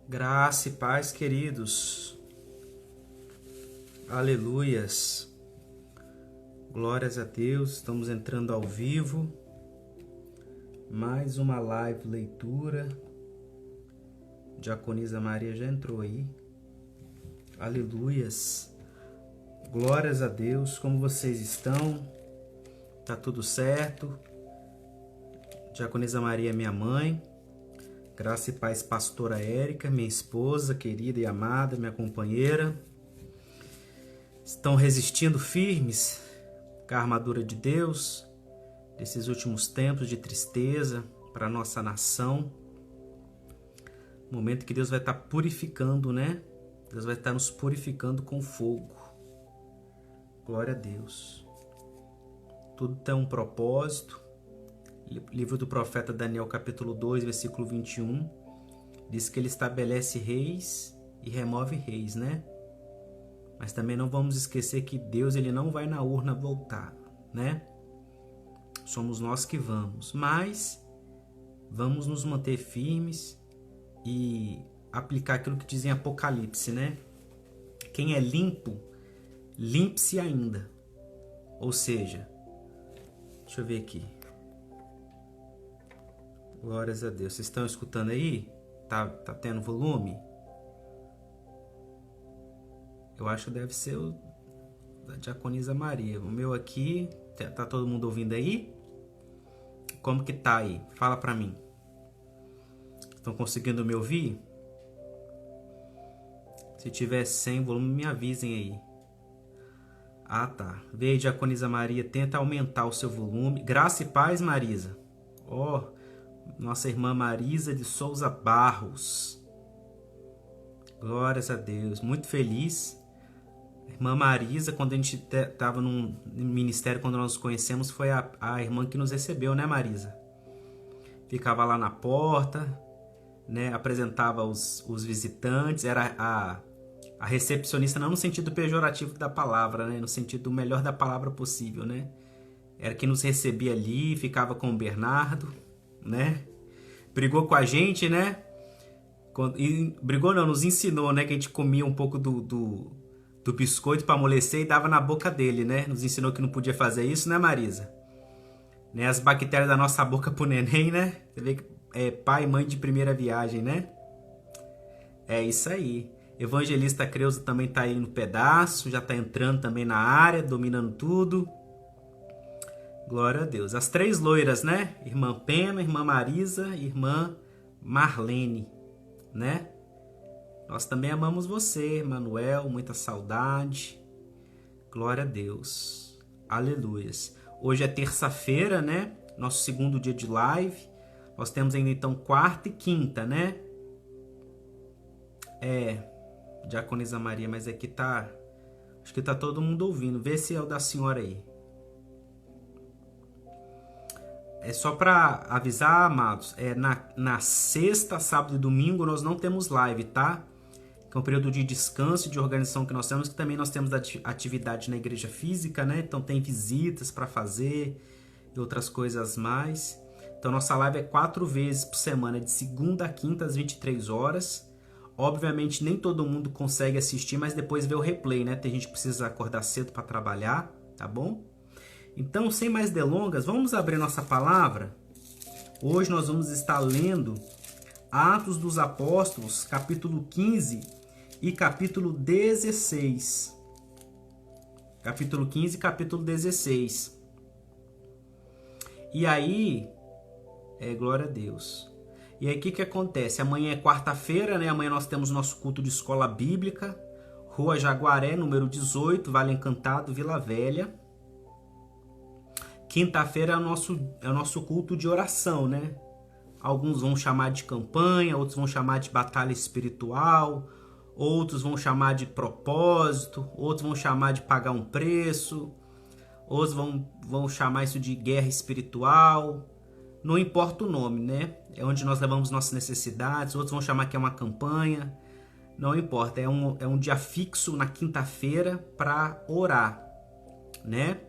Graça e paz, queridos. Aleluias. Glórias a Deus. Estamos entrando ao vivo. Mais uma live leitura. Diaconisa Maria já entrou aí. Aleluias. Glórias a Deus. Como vocês estão? Tá tudo certo? Diaconisa Maria é minha mãe. Graça e paz, pastora Érica, minha esposa querida e amada, minha companheira. Estão resistindo firmes com a armadura de Deus, desses últimos tempos de tristeza para a nossa nação. Momento que Deus vai estar purificando, né? Deus vai estar nos purificando com fogo. Glória a Deus. Tudo tem um propósito. Livro do profeta Daniel, capítulo 2, versículo 21, diz que ele estabelece reis e remove reis, né? Mas também não vamos esquecer que Deus ele não vai na urna voltar, né? Somos nós que vamos, mas vamos nos manter firmes e aplicar aquilo que diz em Apocalipse, né? Quem é limpo, limpe-se ainda. Ou seja, deixa eu ver aqui. Glórias a Deus. Vocês estão escutando aí? Tá tendo volume? Eu acho que deve ser o da Diaconisa Maria. O meu aqui, tá todo mundo ouvindo aí? Como que tá aí? Fala pra mim. Estão conseguindo me ouvir? Se tiver sem volume, me avisem aí. Ah, tá. Veio, Diaconisa Maria, tenta aumentar o seu volume. Graça e paz, Marisa. Ó, nossa irmã Marisa de Souza Barros. Glórias a Deus. Muito feliz. Irmã Marisa, quando a gente estava no ministério, quando nós nos conhecemos, foi a irmã que nos recebeu, né, Marisa? Ficava lá na porta, né? Apresentava os visitantes. Era a recepcionista, não no sentido pejorativo da palavra, né? No sentido melhor da palavra possível, né? Era quem nos recebia ali, ficava com o Bernardo, né? Brigou com a gente, né? Brigou não, nos ensinou, né? Que a gente comia um pouco do biscoito para amolecer e dava na boca dele, né? Nos ensinou que não podia fazer isso, né, Marisa? Né? As bactérias da nossa boca pro neném, né? Você vê que é pai e mãe de primeira viagem, né? É isso aí. Evangelista Creuza também tá aí no pedaço, já tá entrando também na área, dominando tudo. Glória a Deus. As três loiras, né? Irmã Pena, Irmã Marisa e Irmã Marlene, né? Nós também amamos você, Manuel, muita saudade. Glória a Deus. Aleluias. Hoje é terça-feira, né? Nosso segundo dia de live. Nós temos ainda então quarta e quinta, né? Diaconisa Maria, mas aqui tá... Acho que tá todo mundo ouvindo. Vê se é o da senhora aí. É só para avisar, amados, na sexta, sábado e domingo nós não temos live, tá? Que é um período de descanso e de organização que nós temos, que também nós temos atividade na igreja física, né? Então tem visitas para fazer e outras coisas mais. Então nossa live é 4 vezes por semana, de segunda a quinta às 23 horas. Obviamente nem todo mundo consegue assistir, mas depois vê o replay, né? Tem gente que precisa acordar cedo para trabalhar, tá bom? Então, sem mais delongas, vamos abrir nossa palavra. Hoje nós vamos estar lendo Atos dos Apóstolos, capítulo 15 e capítulo 16. Capítulo 15 e capítulo 16. E aí, glória a Deus. E aí, o que acontece? Amanhã é quarta-feira, né? Amanhã nós temos nosso culto de escola bíblica, Rua Jaguaré, número 18, Vale Encantado, Vila Velha. Quinta-feira é o nosso culto de oração, né? Alguns vão chamar de campanha, outros vão chamar de batalha espiritual, outros vão chamar de propósito, outros vão chamar de pagar um preço, outros vão chamar isso de guerra espiritual. Não importa o nome, né? É onde nós levamos nossas necessidades, outros vão chamar que é uma campanha. Não importa, é um dia fixo na quinta-feira para orar, né?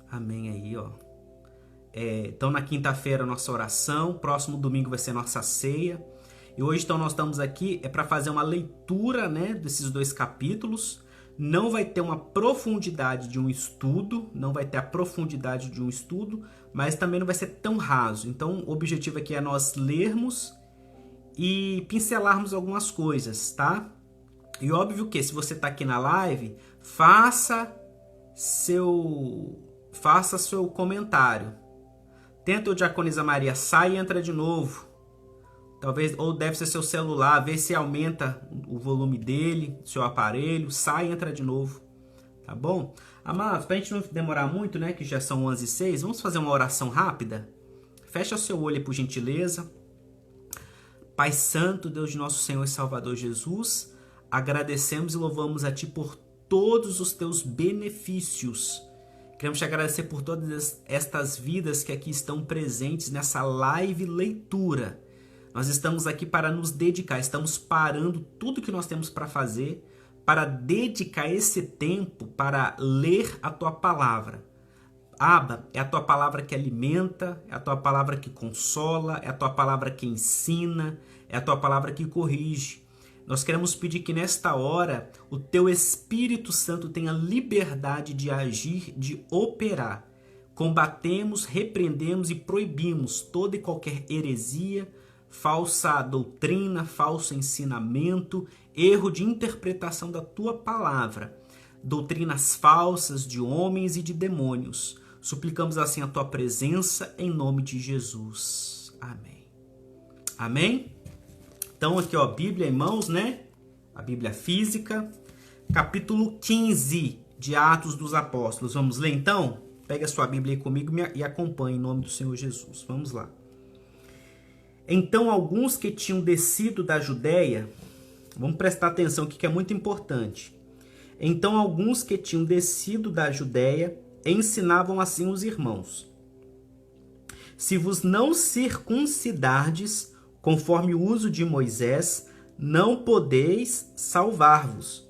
Amém aí, ó. Então na quinta-feira nossa oração, próximo domingo vai ser nossa ceia. E hoje, então, nós estamos aqui para fazer uma leitura, né, desses 2 capítulos. Não vai ter uma profundidade de um estudo, mas também não vai ser tão raso. Então, o objetivo aqui é nós lermos e pincelarmos algumas coisas, tá? E óbvio que, se você está aqui na live, faça seu comentário. Tenta o Diaconisa Maria, sai e entra de novo. Talvez, ou deve ser seu celular, vê se aumenta o volume dele, seu aparelho, sai e entra de novo, tá bom? Amados, pra gente não demorar muito, né, que já são 11h06, vamos fazer uma oração rápida? Fecha seu olho aí, por gentileza. Pai Santo, Deus de nosso Senhor e Salvador Jesus, agradecemos e louvamos a Ti por todos os Teus benefícios. Queremos te agradecer por todas estas vidas que aqui estão presentes nessa live leitura. Nós estamos aqui para nos dedicar, estamos parando tudo que nós temos para fazer, para dedicar esse tempo para ler a Tua palavra. Abba, é a Tua palavra que alimenta, é a Tua palavra que consola, é a Tua palavra que ensina, é a Tua palavra que corrige. Nós queremos pedir que nesta hora o Teu Espírito Santo tenha liberdade de agir, de operar. Combatemos, repreendemos e proibimos toda e qualquer heresia, falsa doutrina, falso ensinamento, erro de interpretação da Tua palavra, doutrinas falsas de homens e de demônios. Suplicamos assim a Tua presença em nome de Jesus. Amém. Amém? Então aqui, ó, Bíblia em mãos, né? A Bíblia física, capítulo 15 de Atos dos Apóstolos. Vamos ler então? Pega a sua Bíblia aí comigo e acompanhe em nome do Senhor Jesus. Vamos lá. Então alguns que tinham descido da Judéia, vamos prestar atenção aqui que é muito importante. Então alguns que tinham descido da Judéia ensinavam assim os irmãos: se vos não circuncidardes conforme o uso de Moisés, não podeis salvar-vos.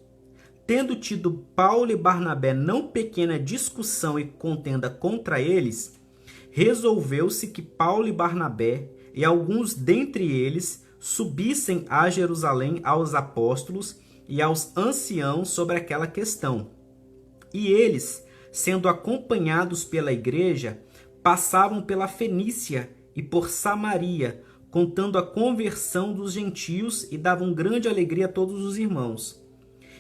Tendo tido Paulo e Barnabé não pequena discussão e contenda contra eles, resolveu-se que Paulo e Barnabé e alguns dentre eles subissem a Jerusalém aos apóstolos e aos anciãos sobre aquela questão. E eles, sendo acompanhados pela igreja, passavam pela Fenícia e por Samaria, contando a conversão dos gentios, e davam grande alegria a todos os irmãos.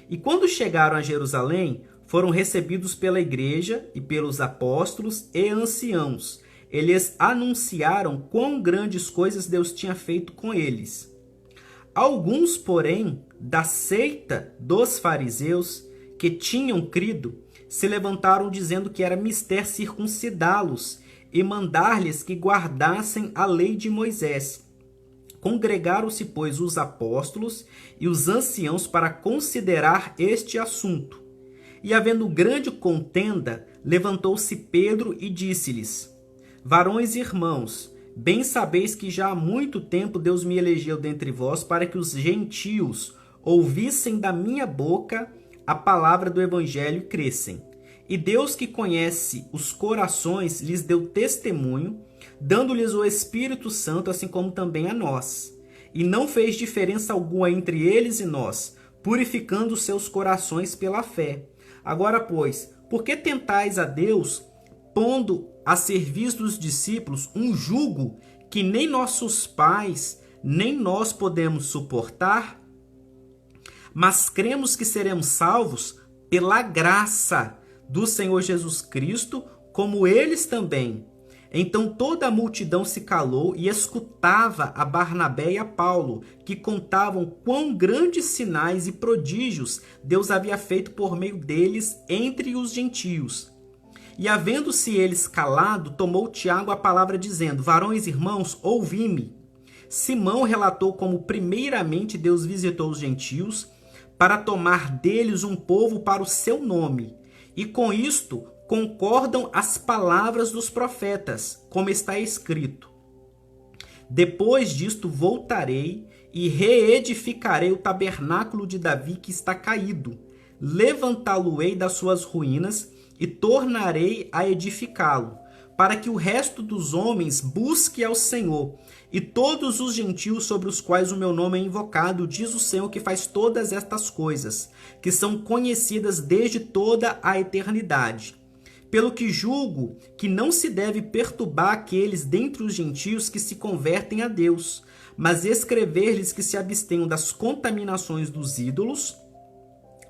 E quando chegaram a Jerusalém, foram recebidos pela igreja e pelos apóstolos e anciãos. Eles anunciaram quão grandes coisas Deus tinha feito com eles. Alguns, porém, da seita dos fariseus, que tinham crido, se levantaram dizendo que era mister circuncidá-los e mandar-lhes que guardassem a lei de Moisés. Congregaram-se, pois, os apóstolos e os anciãos para considerar este assunto. E, havendo grande contenda, levantou-se Pedro e disse-lhes: varões e irmãos, bem sabeis que já há muito tempo Deus me elegeu dentre vós para que os gentios ouvissem da minha boca a palavra do evangelho e crescem. E Deus, que conhece os corações, lhes deu testemunho, dando-lhes o Espírito Santo, assim como também a nós. E não fez diferença alguma entre eles e nós, purificando seus corações pela fé. Agora, pois, por que tentais a Deus, pondo a serviço dos discípulos um jugo que nem nossos pais, nem nós podemos suportar? Mas cremos que seremos salvos pela graça do Senhor Jesus Cristo, como eles também. Então toda a multidão se calou e escutava a Barnabé e a Paulo, que contavam quão grandes sinais e prodígios Deus havia feito por meio deles entre os gentios. E havendo-se eles calado, tomou Tiago a palavra, dizendo: varões e irmãos, ouvi-me. Simão relatou como primeiramente Deus visitou os gentios, para tomar deles um povo para o seu nome. E com isto concordam as palavras dos profetas, como está escrito: depois disto voltarei e reedificarei o tabernáculo de Davi que está caído, levantá-lo-ei das suas ruínas e tornarei a edificá-lo, para que o resto dos homens busque ao Senhor, e todos os gentios sobre os quais o meu nome é invocado, diz o Senhor que faz todas estas coisas, que são conhecidas desde toda a eternidade. Pelo que julgo que não se deve perturbar aqueles dentre os gentios que se convertem a Deus, mas escrever-lhes que se abstenham das contaminações dos ídolos,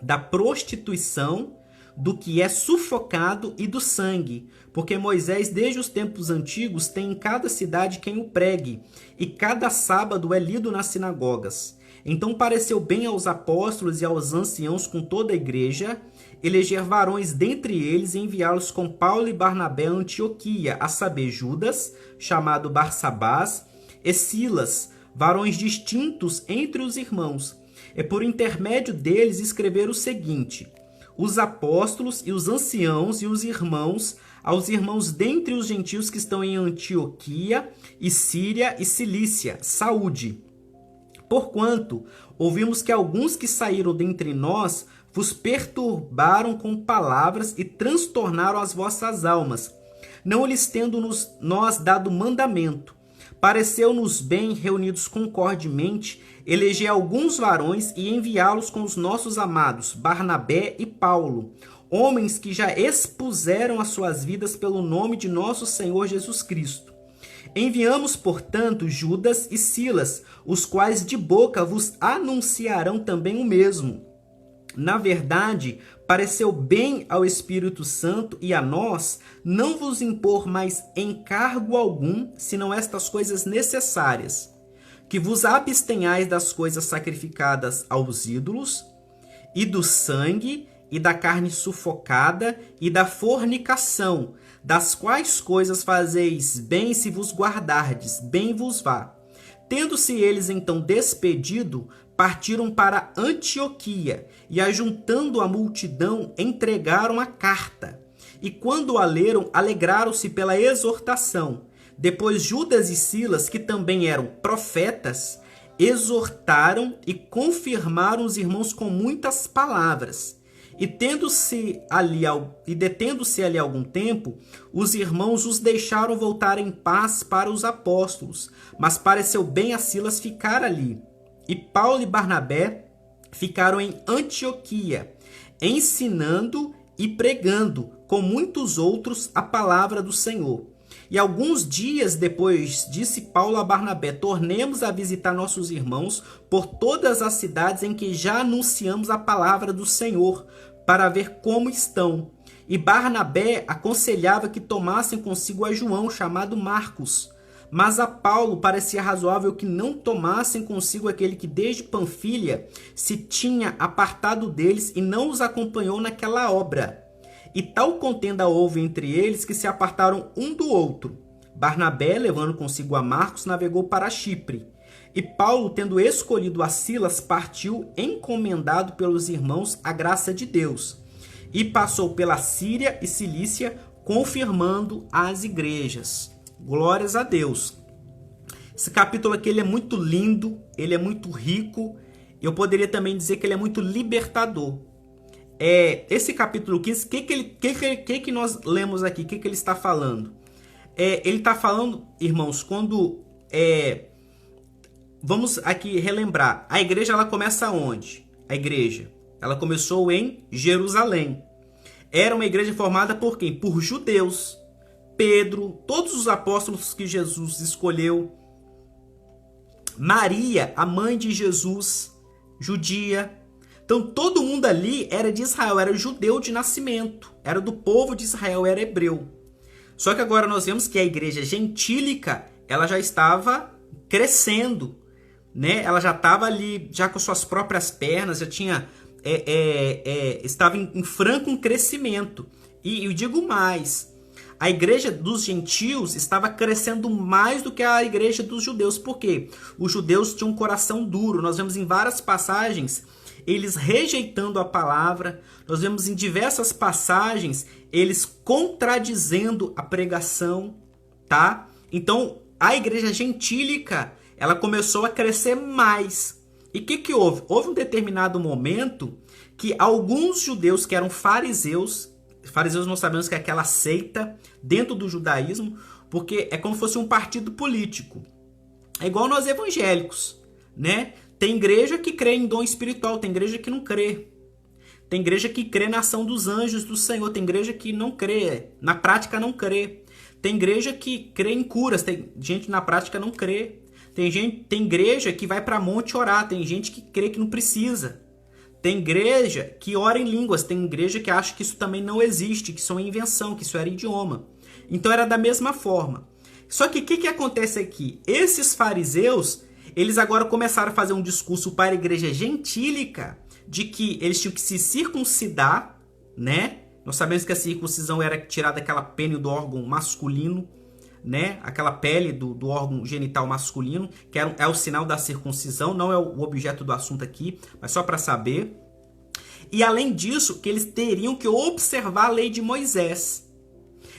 da prostituição, do que é sufocado e do sangue, porque Moisés, desde os tempos antigos, tem em cada cidade quem o pregue, e cada sábado é lido nas sinagogas. Então pareceu bem aos apóstolos e aos anciãos com toda a igreja, eleger varões dentre eles e enviá-los com Paulo e Barnabé a Antioquia, a saber, Judas, chamado Barsabás, e Silas, varões distintos entre os irmãos. É por intermédio deles escrever o seguinte: os apóstolos e os anciãos e os irmãos, aos irmãos dentre os gentios que estão em Antioquia e Síria e Cilícia, saúde. Porquanto ouvimos que alguns que saíram dentre nós vos perturbaram com palavras e transtornaram as vossas almas, não lhes tendo nós dado mandamento. Pareceu-nos bem, reunidos concordemente, eleger alguns varões e enviá-los com os nossos amados, Barnabé e Paulo, homens que já expuseram as suas vidas pelo nome de nosso Senhor Jesus Cristo. Enviamos, portanto, Judas e Silas, os quais de boca vos anunciarão também o mesmo. Na verdade, pareceu bem ao Espírito Santo e a nós não vos impor mais encargo algum, senão estas coisas necessárias: que vos abstenhais das coisas sacrificadas aos ídolos, e do sangue, e da carne sufocada, e da fornicação, das quais coisas fazeis bem se vos guardardes, bem vos vá. Tendo-se eles então despedido, partiram para Antioquia, e ajuntando a multidão, entregaram a carta. E quando a leram, alegraram-se pela exortação. Depois Judas e Silas, que também eram profetas, exortaram e confirmaram os irmãos com muitas palavras. E detendo-se ali algum tempo, os irmãos os deixaram voltar em paz para os apóstolos, mas pareceu bem a Silas ficar ali. E Paulo e Barnabé ficaram em Antioquia, ensinando e pregando com muitos outros a palavra do Senhor. E alguns dias depois disse Paulo a Barnabé: tornemos a visitar nossos irmãos por todas as cidades em que já anunciamos a palavra do Senhor, para ver como estão. E Barnabé aconselhava que tomassem consigo a João, chamado Marcos. Mas a Paulo parecia razoável que não tomassem consigo aquele que desde Panfilha se tinha apartado deles e não os acompanhou naquela obra. E tal contenda houve entre eles que se apartaram um do outro. Barnabé, levando consigo a Marcos, navegou para Chipre. E Paulo, tendo escolhido a Silas, partiu encomendado pelos irmãos à graça de Deus. E passou pela Síria e Cilícia, confirmando as igrejas. Glórias a Deus. Esse capítulo aqui ele é muito lindo, ele é muito rico. Eu poderia também dizer que ele é muito libertador. Esse capítulo 15, o que nós lemos aqui? O que ele está falando? Ele está falando, irmãos, quando... vamos aqui relembrar. A igreja ela começa onde? A igreja ela começou em Jerusalém. Era uma igreja formada por quem? Por judeus. Pedro, todos os apóstolos que Jesus escolheu. Maria, a mãe de Jesus, judia. Então todo mundo ali era de Israel, era judeu de nascimento, era do povo de Israel, era hebreu. Só que agora nós vemos que a igreja gentílica, ela já estava crescendo, né? Ela já estava ali, já com suas próprias pernas, já tinha, estava em franco crescimento. E eu digo mais, a igreja dos gentios estava crescendo mais do que a igreja dos judeus. Por quê? Os judeus tinham um coração duro. Nós vemos em várias passagens eles rejeitando a palavra. Nós vemos em diversas passagens eles contradizendo a pregação, tá? Então, a igreja gentílica, ela começou a crescer mais. E o que houve? Houve um determinado momento que alguns judeus que eram fariseus, Fariseus nós sabemos que é aquela seita dentro do judaísmo, porque é como se fosse um partido político. É igual nós evangélicos, né? Tem igreja que crê em dom espiritual, tem igreja que não crê. Tem igreja que crê na ação dos anjos do Senhor, tem igreja que não crê, na prática não crê. Tem igreja que crê em curas, tem gente que na prática não crê. Tem igreja que vai para monte orar, tem gente que crê que não precisa. Tem igreja que ora em línguas, tem igreja que acha que isso também não existe, que isso é uma invenção, que isso era idioma. Então era da mesma forma. Só que o que acontece aqui? Esses fariseus, eles agora começaram a fazer um discurso para a igreja gentílica de que eles tinham que se circuncidar, né? Nós sabemos que a circuncisão era tirada daquela pele do órgão masculino, né? Aquela pele do órgão genital masculino, que é o sinal da circuncisão, não é o objeto do assunto aqui, mas só para saber. E além disso, que eles teriam que observar a lei de Moisés.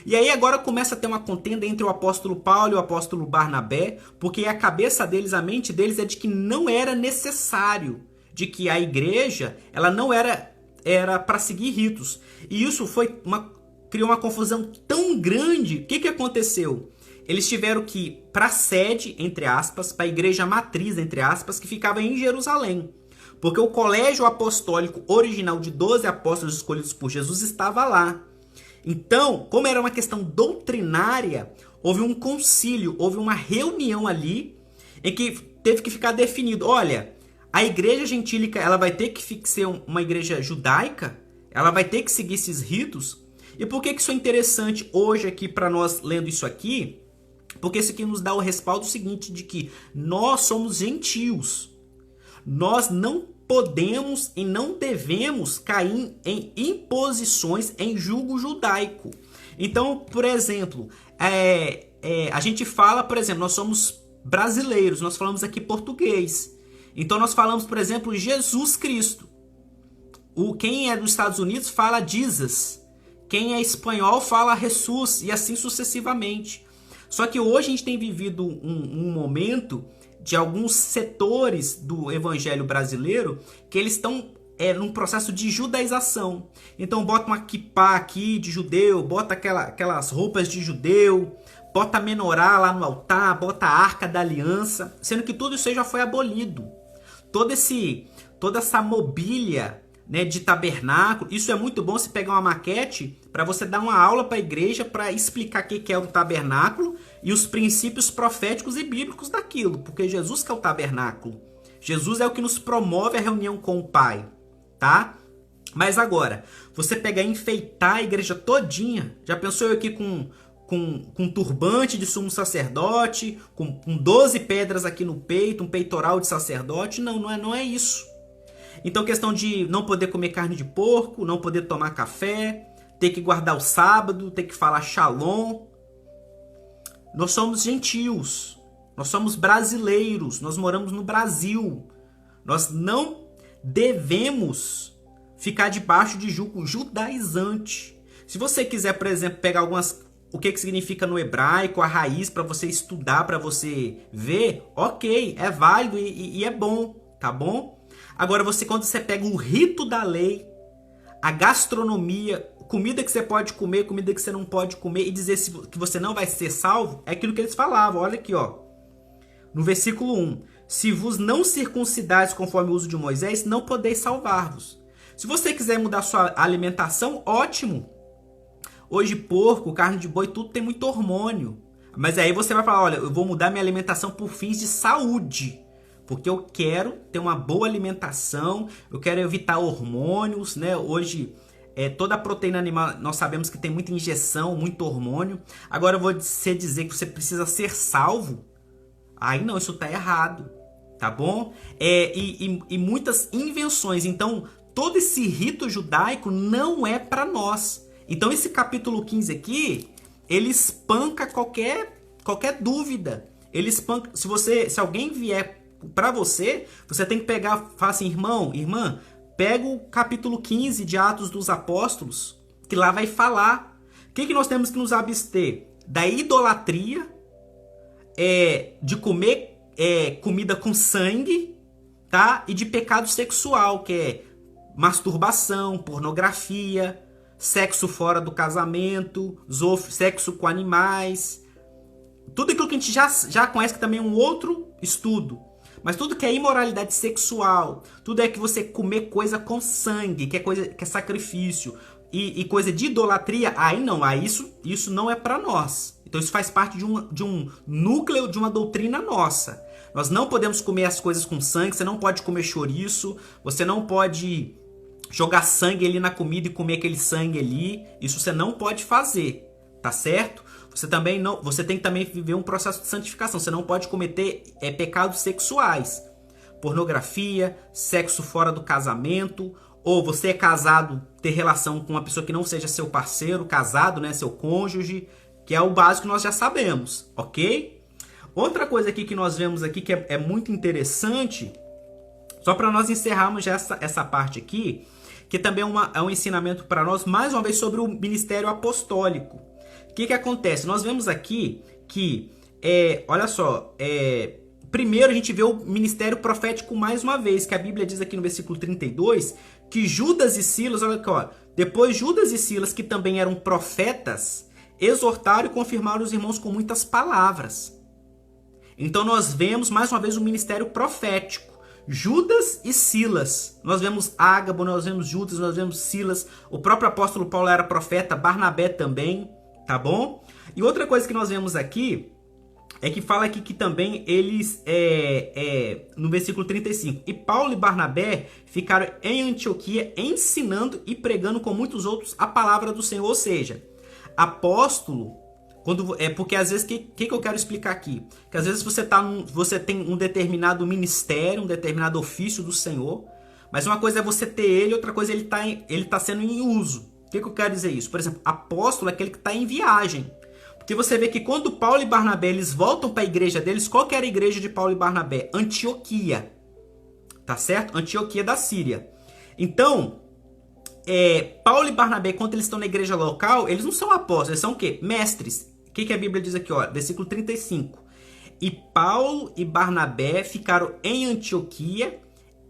E aí agora começa a ter uma contenda entre o apóstolo Paulo e o apóstolo Barnabé, porque a cabeça deles, a mente deles é de que não era necessário, de que a igreja ela não era para seguir ritos. E isso criou uma confusão tão grande. O que aconteceu? Eles tiveram que ir para a sede, entre aspas, para a igreja matriz, entre aspas, que ficava em Jerusalém. Porque o colégio apostólico original de 12 apóstolos escolhidos por Jesus estava lá. Então, como era uma questão doutrinária, houve um concílio, houve uma reunião ali em que teve que ficar definido, olha, a igreja gentílica ela vai ter que ser uma igreja judaica, ela vai ter que seguir esses ritos. E por que isso é interessante hoje aqui para nós lendo isso aqui? Porque isso aqui nos dá o respaldo seguinte de que nós somos gentios. Nós não podemos e não devemos cair em imposições em julgo judaico. Então, por exemplo, a gente fala, por exemplo, nós somos brasileiros, nós falamos aqui português. Então nós falamos, por exemplo, Jesus Cristo. Quem é dos Estados Unidos fala Jesus. Quem é espanhol fala Jesus e assim sucessivamente. Só que hoje a gente tem vivido um momento de alguns setores do evangelho brasileiro que eles estão num processo de judaização. Então bota uma kippá aqui de judeu, bota aquelas roupas de judeu, bota a menorá lá no altar, bota a arca da aliança, sendo que tudo isso aí já foi abolido. Toda essa mobília, né, de tabernáculo, isso é muito bom se pegar uma maquete para você dar uma aula para a igreja para explicar o que é o tabernáculo e os princípios proféticos e bíblicos daquilo, porque Jesus que é o tabernáculo. Jesus é o que nos promove a reunião com o Pai, tá? Mas agora, você pegar e enfeitar a igreja todinha, já pensou eu aqui com um turbante de sumo sacerdote, com 12 pedras aqui no peito, um peitoral de sacerdote? Não é isso. Então, questão de não poder comer carne de porco, não poder tomar café, ter que guardar o sábado, ter que falar shalom. Nós somos gentios, nós somos brasileiros, nós moramos no Brasil. Nós não devemos ficar debaixo de julgo judaizante. Se você quiser, por exemplo, pegar o que significa no hebraico, a raiz, para você estudar, para você ver, ok, é válido e é bom, tá bom? Agora, quando você pega o rito da lei, a gastronomia, comida que você pode comer, comida que você não pode comer, e dizer que você não vai ser salvo, é aquilo que eles falavam. Olha aqui, ó. No versículo 1. Se vos não circuncidais conforme o uso de Moisés, não podeis salvar-vos. Se você quiser mudar sua alimentação, ótimo. Hoje, porco, carne de boi, tudo tem muito hormônio. Mas aí você vai falar, olha, eu vou mudar minha alimentação por fins de saúde. Porque eu quero ter uma boa alimentação, eu quero evitar hormônios, né? Hoje, toda a proteína animal, nós sabemos que tem muita injeção, muito hormônio. Agora, você dizer que você precisa ser salvo, aí não, isso tá errado, tá bom? E muitas invenções. Então, todo esse rito judaico não é para nós. Então, esse capítulo 15 aqui, ele espanca qualquer dúvida. Ele espanca. Se alguém vier para você tem que pegar, falar assim, irmão, irmã, pega o capítulo 15 de Atos dos Apóstolos, que lá vai falar. O que nós temos que nos abster? Da idolatria, de comer comida com sangue, tá? E de pecado sexual, que é masturbação, pornografia, sexo fora do casamento, sexo com animais, tudo aquilo que a gente já conhece, que também é um outro estudo. Mas tudo que é imoralidade sexual, tudo é que você comer coisa com sangue, que é sacrifício, e coisa de idolatria, aí não, aí isso não é para nós. Então isso faz parte de um núcleo, de uma doutrina nossa. Nós não podemos comer as coisas com sangue, você não pode comer chouriço, você não pode jogar sangue ali na comida e comer aquele sangue ali. Isso você não pode fazer, tá certo? Você tem que também viver um processo de santificação. Você não pode cometer pecados sexuais, pornografia, sexo fora do casamento, ou você é casado, ter relação com uma pessoa que não seja seu parceiro, casado, né, seu cônjuge, que é o básico que nós já sabemos, ok? Outra coisa aqui que nós vemos aqui que é muito interessante, só para nós encerrarmos já essa parte aqui, que também é um ensinamento para nós, mais uma vez, sobre o ministério apostólico. O que acontece? Nós vemos aqui que, olha só, primeiro a gente vê o ministério profético mais uma vez, que a Bíblia diz aqui no versículo 32, que Judas e Silas, olha aqui, ó, depois Judas e Silas, que também eram profetas, exortaram e confirmaram os irmãos com muitas palavras. Então nós vemos mais uma vez o ministério profético. Judas e Silas. Nós vemos Ágabo, nós vemos Judas, nós vemos Silas. O próprio apóstolo Paulo era profeta, Barnabé também, tá bom? E outra coisa que nós vemos aqui é que fala aqui que também eles, no versículo 35, e Paulo e Barnabé ficaram em Antioquia ensinando e pregando com muitos outros a palavra do Senhor. Ou seja, apóstolo, porque às vezes, o que eu quero explicar aqui? Que às vezes você tem um determinado ministério, um determinado ofício do Senhor, mas uma coisa é você ter ele, outra coisa é ele tá sendo em uso. O que eu quero dizer isso? Por exemplo, apóstolo é aquele que está em viagem. Porque você vê que quando Paulo e Barnabé eles voltam para a igreja deles, qual que era a igreja de Paulo e Barnabé? Antioquia. Tá certo? Antioquia da Síria. Então, Paulo e Barnabé, quando eles estão na igreja local, eles não são apóstolos, eles são o quê? Mestres. O que a Bíblia diz aqui? Ó, versículo 35. E Paulo e Barnabé ficaram em Antioquia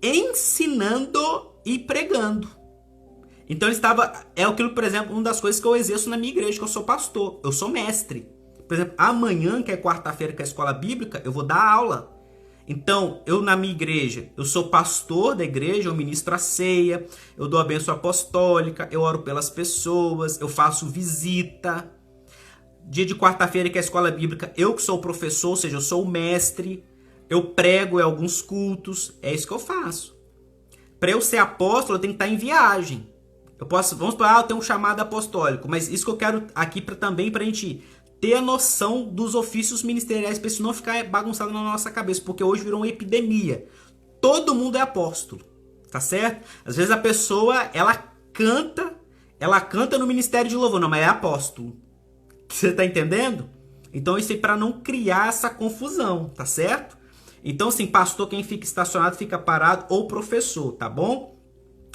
ensinando e pregando. Então ele estava, aquilo, por exemplo, uma das coisas que eu exerço na minha igreja, que eu sou pastor, eu sou mestre. Por exemplo, amanhã, que é quarta-feira, que é a escola bíblica, eu vou dar aula. Então, eu na minha igreja, eu sou pastor da igreja, eu ministro a ceia, eu dou a bênção apostólica, eu oro pelas pessoas, eu faço visita. Dia de quarta-feira, que é a escola bíblica, eu que sou o professor, ou seja, eu sou o mestre, eu prego em alguns cultos, é isso que eu faço. Para eu ser apóstolo, eu tenho que estar em viagem. Vamos supor, eu tenho um chamado apostólico, mas isso que eu quero aqui também para a gente ter a noção dos ofícios ministeriais, para isso não ficar bagunçado na nossa cabeça, porque hoje virou uma epidemia. Todo mundo é apóstolo, tá certo? Às vezes a pessoa, ela canta no ministério de louvor, não, mas é apóstolo. Você tá entendendo? Então isso aí para não criar essa confusão, tá certo? Então assim, pastor, quem fica estacionado fica parado, ou professor, tá bom?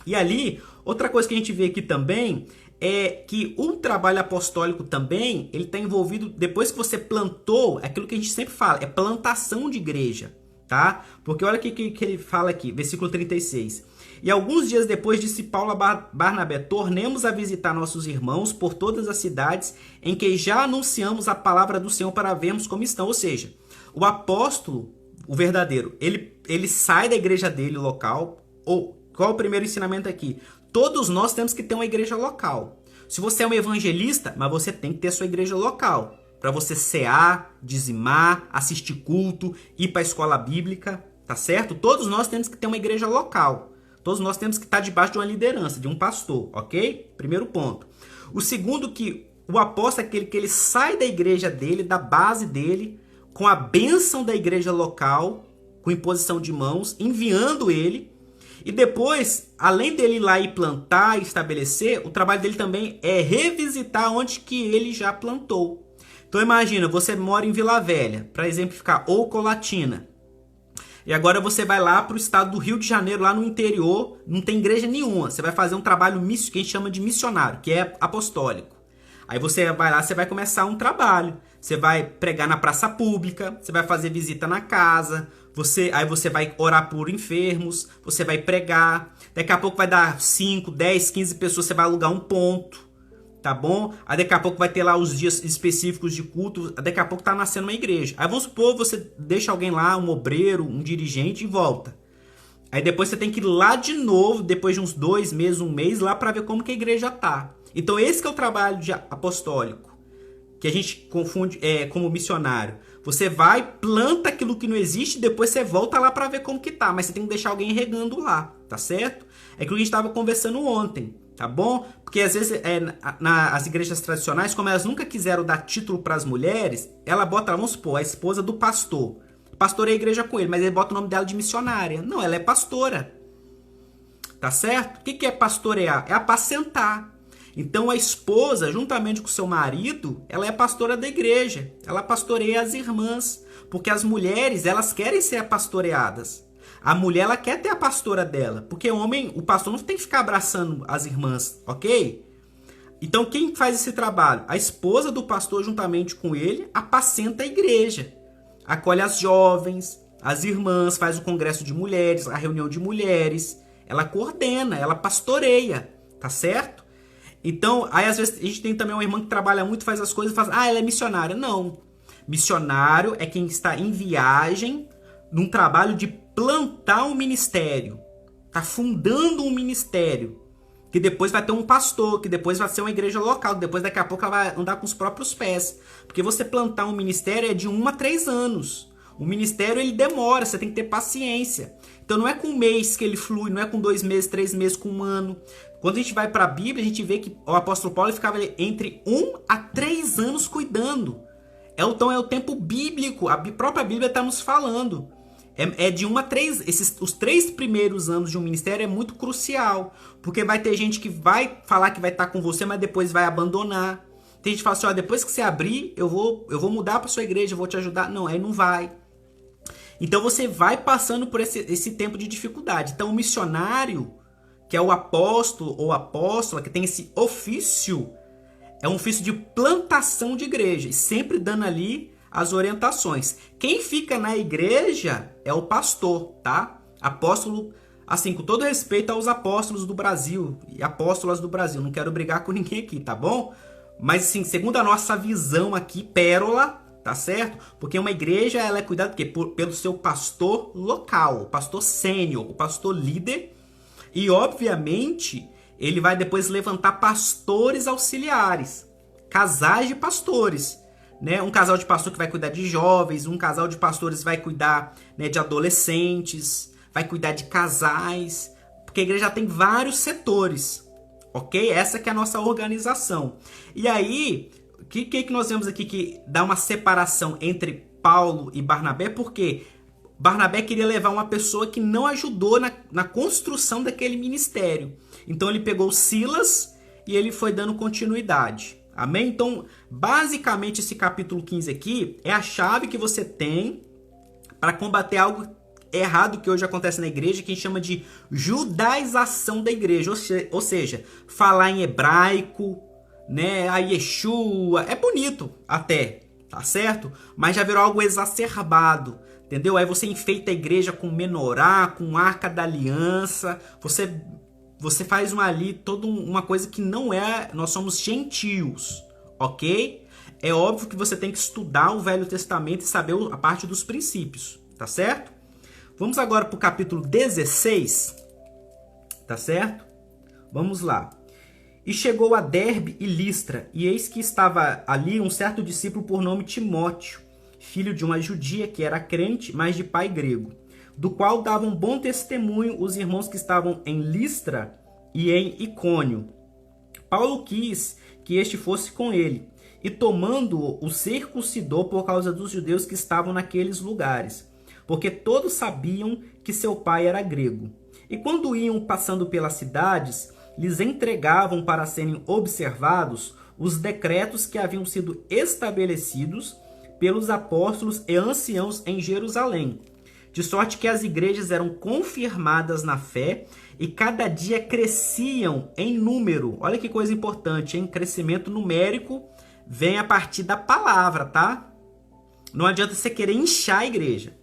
E ali, outra coisa que a gente vê aqui também é que o trabalho apostólico também, ele está envolvido, depois que você plantou, aquilo que a gente sempre fala, é plantação de igreja, tá? Porque olha o que ele fala aqui, versículo 36. E alguns dias depois disse Paulo a Barnabé, tornemos a visitar nossos irmãos por todas as cidades em que já anunciamos a palavra do Senhor para vermos como estão. Ou seja, o apóstolo, o verdadeiro, ele sai da igreja dele local, ou qual é o primeiro ensinamento aqui? Todos nós temos que ter uma igreja local. Se você é um evangelista, mas você tem que ter a sua igreja local. Para você cear, dizimar, assistir culto, ir para a escola bíblica, tá certo? Todos nós temos que ter uma igreja local. Todos nós temos que estar debaixo de uma liderança, de um pastor, ok? Primeiro ponto. O segundo, que o apóstolo é aquele que ele sai da igreja dele, da base dele, com a bênção da igreja local, com imposição de mãos, enviando ele. E depois, além dele ir lá e plantar e estabelecer, o trabalho dele também é revisitar onde que ele já plantou. Então imagina, você mora em Vila Velha, para exemplificar, ou Colatina. E agora você vai lá para o estado do Rio de Janeiro, lá no interior, não tem igreja nenhuma. Você vai fazer um trabalho que a gente chama de missionário, que é apostólico. Aí você vai lá, você vai começar um trabalho. Você vai pregar na praça pública, você vai fazer visita na casa, aí você vai orar por enfermos, você vai pregar. Daqui a pouco vai dar 5, 10, 15 pessoas, você vai alugar um ponto. tá bom? Aí daqui a pouco vai ter lá os dias específicos de culto, daqui a pouco tá nascendo uma igreja. Aí vamos supor, você deixa alguém lá, um obreiro, um dirigente e volta. Aí depois você tem que ir lá de novo, depois de uns 2 meses, 1 mês, lá para ver como que a igreja tá. Então esse que é o trabalho de apostólico, que a gente confunde como missionário. Você vai, planta aquilo que não existe, depois você volta lá para ver como que tá, mas você tem que deixar alguém regando lá, tá certo? É aquilo que a gente estava conversando ontem, tá bom? Porque às vezes as igrejas tradicionais, como elas nunca quiseram dar título para as mulheres, ela bota, vamos supor, a esposa do pastor. Pastoreia a igreja com ele, mas ele bota o nome dela de missionária. Não, ela é pastora. Tá certo? O que é pastorear? É apacentar. Então a esposa, juntamente com o seu marido, ela é pastora da igreja. Ela pastoreia as irmãs. Porque as mulheres, elas querem ser pastoreadas. A mulher, ela quer ter a pastora dela. Porque o pastor não tem que ficar abraçando as irmãs, ok? Então quem faz esse trabalho? A esposa do pastor, juntamente com ele, apacenta a igreja. Acolhe as jovens, as irmãs, faz o congresso de mulheres, a reunião de mulheres. Ela coordena, ela pastoreia, tá certo? Então, aí às vezes a gente tem também uma irmã que trabalha muito, faz as coisas e fala, ela é missionária. Não. Missionário é quem está em viagem, num trabalho de plantar um ministério. Tá fundando um ministério. Que depois vai ter um pastor, que depois vai ser uma igreja local, que depois daqui a pouco ela vai andar com os próprios pés. Porque você plantar um ministério é de 1 a 3 anos. O ministério ele demora, você tem que ter paciência. Então não é com 1 mês que ele flui, não é com 2 meses, 3 meses, com 1 ano. Quando a gente vai para a Bíblia, a gente vê que o apóstolo Paulo ficava entre 1 a 3 anos cuidando. Então é o tempo bíblico, a própria Bíblia está nos falando. É de 1 a 3, os 3 primeiros anos de um ministério é muito crucial, porque vai ter gente que vai falar que vai estar com você, mas depois vai abandonar. Tem gente que fala assim, depois que você abrir, eu vou mudar para sua igreja, eu vou te ajudar. Não, aí não vai. Então você vai passando por esse tempo de dificuldade. Então o missionário, que é o apóstolo ou apóstola, que tem esse ofício, é um ofício de plantação de igreja, e sempre dando ali as orientações. Quem fica na igreja é o pastor, tá? Apóstolo, assim, com todo respeito aos apóstolos do Brasil e apóstolas do Brasil, não quero brigar com ninguém aqui, tá bom? Mas, assim, segundo a nossa visão aqui, pérola, tá certo? Porque uma igreja, ela é cuidada pelo seu pastor local, o pastor sênior, o pastor líder, e, obviamente, ele vai depois levantar pastores auxiliares, casais de pastores, né? Um casal de pastor que vai cuidar de jovens, um casal de pastores vai cuidar, né, de adolescentes, vai cuidar de casais, porque a igreja tem vários setores, ok? Essa que é a nossa organização. E aí, o que nós vemos aqui que dá uma separação entre Paulo e Barnabé? Porque Barnabé queria levar uma pessoa que não ajudou na construção daquele ministério. Então ele pegou Silas e ele foi dando continuidade. Amém? Então, basicamente, esse capítulo 15 aqui é a chave que você tem para combater algo errado que hoje acontece na igreja, que a gente chama de judaização da igreja. Ou seja, falar em hebraico, né? A Yeshua. É bonito até, tá certo? Mas já virou algo exacerbado. Entendeu? Aí você enfeita a igreja com menorá, com arca da aliança. Você faz toda uma coisa que não é... Nós somos gentios, ok? É óbvio que você tem que estudar o Velho Testamento e saber a parte dos princípios, tá certo? Vamos agora para o capítulo 16, tá certo? Vamos lá. E chegou a Derbe e Listra, e eis que estava ali um certo discípulo por nome Timóteo, filho de uma judia que era crente, mas de pai grego, do qual davam bom testemunho os irmãos que estavam em Listra e em Icônio. Paulo quis que este fosse com ele, e tomando-o, o circuncidou por causa dos judeus que estavam naqueles lugares, porque todos sabiam que seu pai era grego. E quando iam passando pelas cidades, lhes entregavam para serem observados os decretos que haviam sido estabelecidos pelos apóstolos e anciãos em Jerusalém, de sorte que as igrejas eram confirmadas na fé e cada dia cresciam em número. Olha que coisa importante, hein? Crescimento numérico vem a partir da palavra, tá? Não adianta você querer inchar a igreja.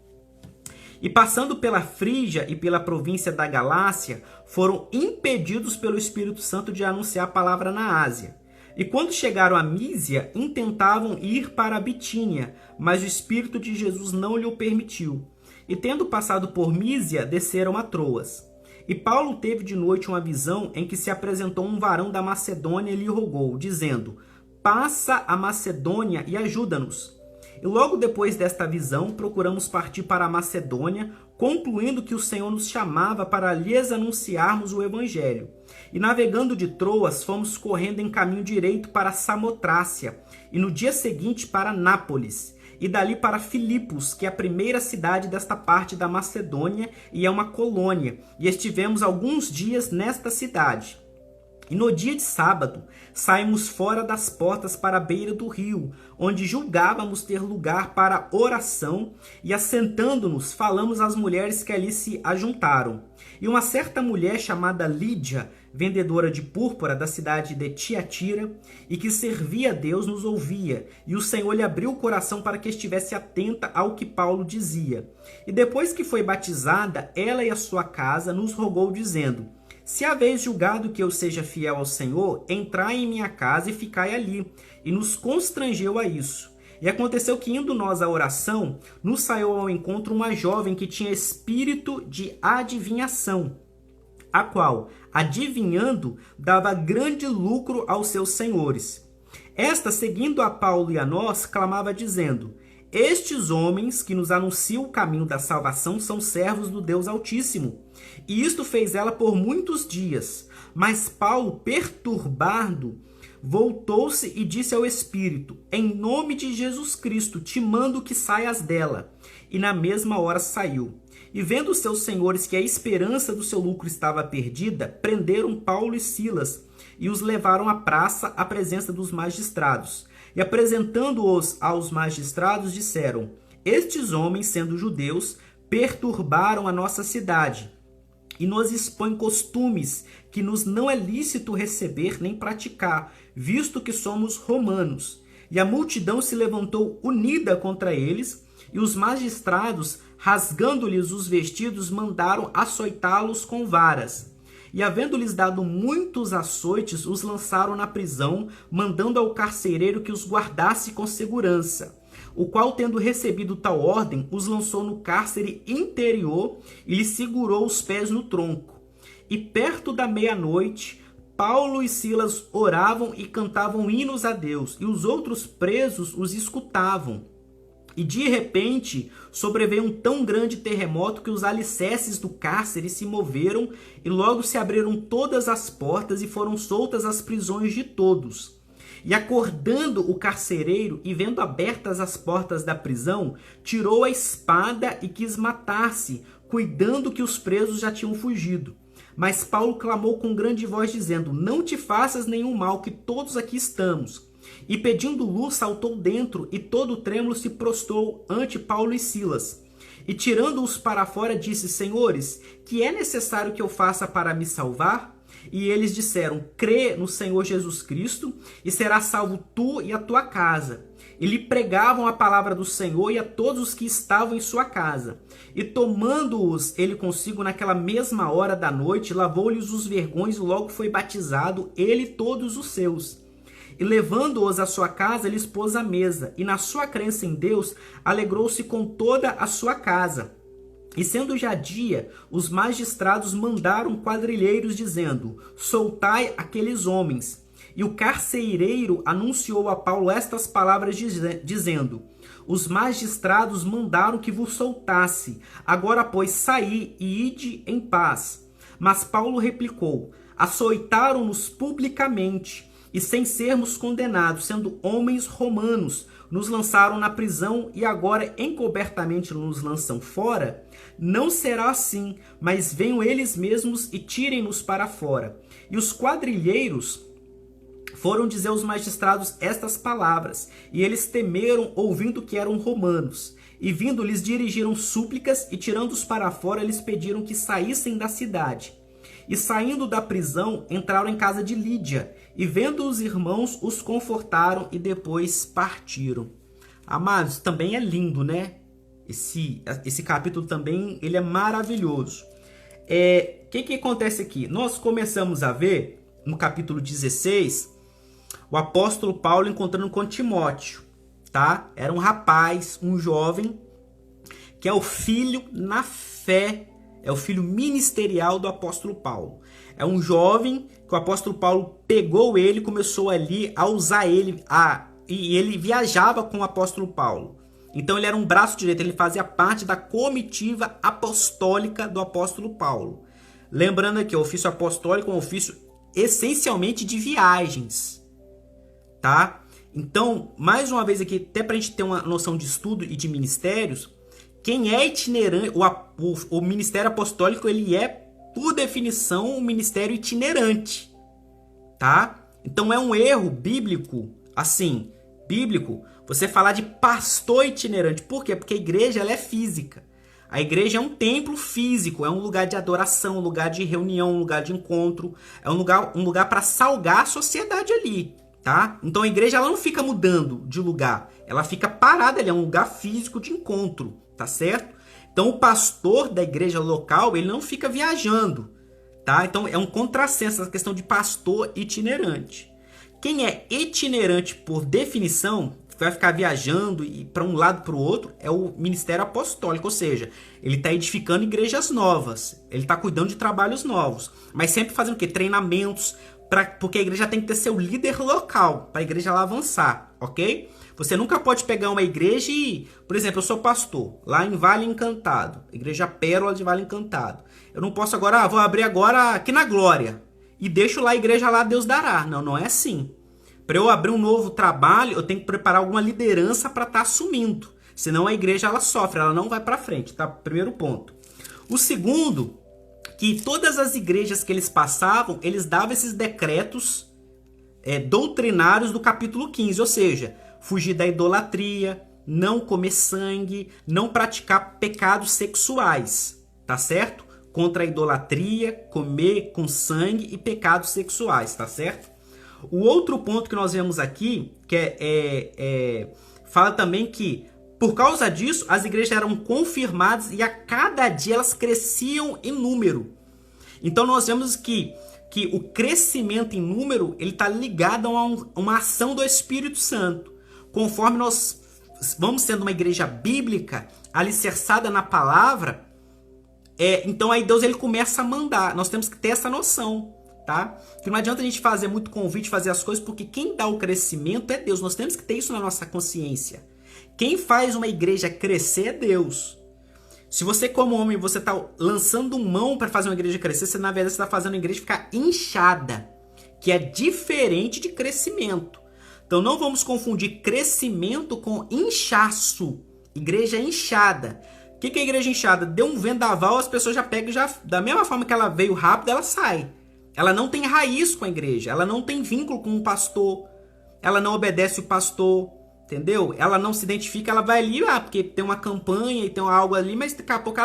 E passando pela Frígia e pela província da Galácia, foram impedidos pelo Espírito Santo de anunciar a palavra na Ásia, E quando chegaram a Mísia, intentavam ir para a Bitínia, mas o Espírito de Jesus não lhe o permitiu. E tendo passado por Mísia, desceram a Troas. E Paulo teve de noite uma visão em que se apresentou um varão da Macedônia e lhe rogou, dizendo: passa a Macedônia e ajuda-nos. E logo depois desta visão, procuramos partir para a Macedônia, concluindo que o Senhor nos chamava para lhes anunciarmos o Evangelho. E navegando de Troas, fomos correndo em caminho direito para Samotrácia, e no dia seguinte para Nápoles, e dali para Filipos, que é a primeira cidade desta parte da Macedônia, e é uma colônia, e estivemos alguns dias nesta cidade. E no dia de sábado, saímos fora das portas para a beira do rio, onde julgávamos ter lugar para oração, e assentando-nos, falamos às mulheres que ali se ajuntaram. E uma certa mulher chamada Lídia, vendedora de púrpura da cidade de Tiatira, e que servia a Deus, nos ouvia, e o Senhor lhe abriu o coração para que estivesse atenta ao que Paulo dizia. E depois que foi batizada, ela e a sua casa nos rogou, dizendo: se haveis julgado que eu seja fiel ao Senhor, entrai em minha casa e ficai ali. E nos constrangeu a isso. E aconteceu que, indo nós à oração, nos saiu ao encontro uma jovem que tinha espírito de adivinhação, a qual, adivinhando, dava grande lucro aos seus senhores. Esta, seguindo a Paulo e a nós, clamava dizendo: estes homens que nos anunciam o caminho da salvação são servos do Deus Altíssimo. E isto fez ela por muitos dias. Mas Paulo, perturbado, voltou-se e disse ao Espírito: em nome de Jesus Cristo, te mando que saias dela. E na mesma hora saiu. E vendo os seus senhores que a esperança do seu lucro estava perdida, prenderam Paulo e Silas e os levaram à praça à presença dos magistrados. E apresentando-os aos magistrados, disseram: estes homens, sendo judeus, perturbaram a nossa cidade e nos expõem costumes que nos não é lícito receber nem praticar, visto que somos romanos. E a multidão se levantou unida contra eles, e os magistrados, rasgando-lhes os vestidos, mandaram açoitá-los com varas. E havendo-lhes dado muitos açoites, os lançaram na prisão, mandando ao carcereiro que os guardasse com segurança, o qual, tendo recebido tal ordem, os lançou no cárcere interior e lhes segurou os pés no tronco. E perto da meia-noite, Paulo e Silas oravam e cantavam hinos a Deus, e os outros presos os escutavam. E de repente sobreveio um tão grande terremoto que os alicerces do cárcere se moveram, e logo se abriram todas as portas e foram soltas as prisões de todos. E acordando o carcereiro e vendo abertas as portas da prisão, tirou a espada e quis matar-se, cuidando que os presos já tinham fugido. Mas Paulo clamou com grande voz, dizendo: não te faças nenhum mal, que todos aqui estamos. E pedindo luz, saltou dentro, e todo trêmulo se prostrou ante Paulo e Silas. E tirando-os para fora, disse: senhores, que é necessário que eu faça para me salvar? E eles disseram: crê no Senhor Jesus Cristo, e serás salvo tu e a tua casa. E lhe pregavam a palavra do Senhor e a todos os que estavam em sua casa. E tomando-os ele consigo naquela mesma hora da noite, lavou-lhes os vergões e logo foi batizado, ele e todos os seus. E levando-os à sua casa, lhes pôs à mesa, e na sua crença em Deus, alegrou-se com toda a sua casa. E sendo já dia, os magistrados mandaram quadrilheiros, dizendo: soltai aqueles homens. E o carcereiro anunciou a Paulo estas palavras, dizendo: os magistrados mandaram que vos soltasse. Agora, pois, saí e ide em paz. Mas Paulo replicou: açoitaram-nos publicamente, e sem sermos condenados, sendo homens romanos, nos lançaram na prisão e agora encobertamente nos lançam fora? Não será assim, mas venham eles mesmos e tirem-nos para fora. E os quadrilheiros foram dizer aos magistrados estas palavras, e eles temeram, ouvindo que eram romanos. E vindo, lhes dirigiram súplicas, e tirando-os para fora, lhes pediram que saíssem da cidade. E saindo da prisão, entraram em casa de Lídia, e vendo os irmãos, os confortaram e depois partiram. Amados, também é lindo, né? Esse capítulo também, ele é maravilhoso. O que acontece aqui? Nós começamos a ver, no capítulo 16, o apóstolo Paulo encontrando com Timóteo, tá? Era um rapaz, um jovem, que é o filho na fé, é o filho ministerial do apóstolo Paulo. É um jovem que o apóstolo Paulo pegou ele, começou ali a usar ele, e ele viajava com o apóstolo Paulo. Então ele era um braço direito, ele fazia parte da comitiva apostólica do apóstolo Paulo. Lembrando aqui, o ofício apostólico é um ofício essencialmente de viagens, tá? Então, mais uma vez aqui, até para a gente ter uma noção de estudo e de ministérios, quem é itinerante, o ministério apostólico, ele é, por definição, um ministério itinerante, tá? Então é um erro bíblico, assim, bíblico, você falar de pastor itinerante. Por quê? Porque a igreja, ela é física. A igreja é um templo físico, é um lugar de adoração, um lugar de reunião, um lugar de encontro, é um lugar para salgar a sociedade ali, tá? Então a igreja, ela não fica mudando de lugar, ela fica parada ali, é um lugar físico de encontro, tá certo? Então o pastor da igreja local, ele não fica viajando, tá? Então é um contrassenso essa questão de pastor itinerante. Quem é itinerante por definição, vai ficar viajando e para um lado para o outro, é o ministério apostólico, ou seja, ele está edificando igrejas novas, ele está cuidando de trabalhos novos, mas sempre fazendo o quê? Treinamentos, porque a igreja tem que ter seu líder local, para a igreja lá avançar, ok? Você nunca pode pegar uma igreja e, por exemplo, eu sou pastor, lá em Vale Encantado, Igreja Pérola de Vale Encantado. Eu não posso agora, vou abrir agora aqui na Glória, e deixo lá a igreja lá, Deus dará. Não, não é assim. Para eu abrir um novo trabalho, eu tenho que preparar alguma liderança para estar assumindo. Senão a igreja, ela sofre, ela não vai para frente, tá? Primeiro ponto. O segundo, que todas as igrejas que eles passavam, eles davam esses decretos doutrinários do capítulo 15, ou seja, fugir da idolatria, não comer sangue, não praticar pecados sexuais, tá certo? Contra a idolatria, comer com sangue e pecados sexuais, tá certo? O outro ponto que nós vemos aqui, que fala também que, por causa disso, as igrejas eram confirmadas e a cada dia elas cresciam em número. Então nós vemos que o crescimento em número, ele está ligado a uma ação do Espírito Santo. Conforme nós vamos sendo uma igreja bíblica, alicerçada na palavra, então aí Deus, ele começa a mandar. Nós temos que ter essa noção, tá? Que não adianta a gente fazer muito convite, fazer as coisas, porque quem dá o crescimento é Deus. Nós temos que ter isso na nossa consciência. Quem faz uma igreja crescer é Deus. Se você, como homem, você está lançando mão para fazer uma igreja crescer, você, na verdade, está fazendo a igreja ficar inchada, que é diferente de crescimento. Então não vamos confundir crescimento com inchaço. Igreja inchada. O que é igreja inchada? Deu um vendaval, as pessoas já pegam, da mesma forma que ela veio rápido, ela sai. Ela não tem raiz com a igreja, ela não tem vínculo com o pastor, ela não obedece o pastor, entendeu? Ela não se identifica, ela vai ali, porque tem uma campanha e tem algo ali, mas daqui a pouco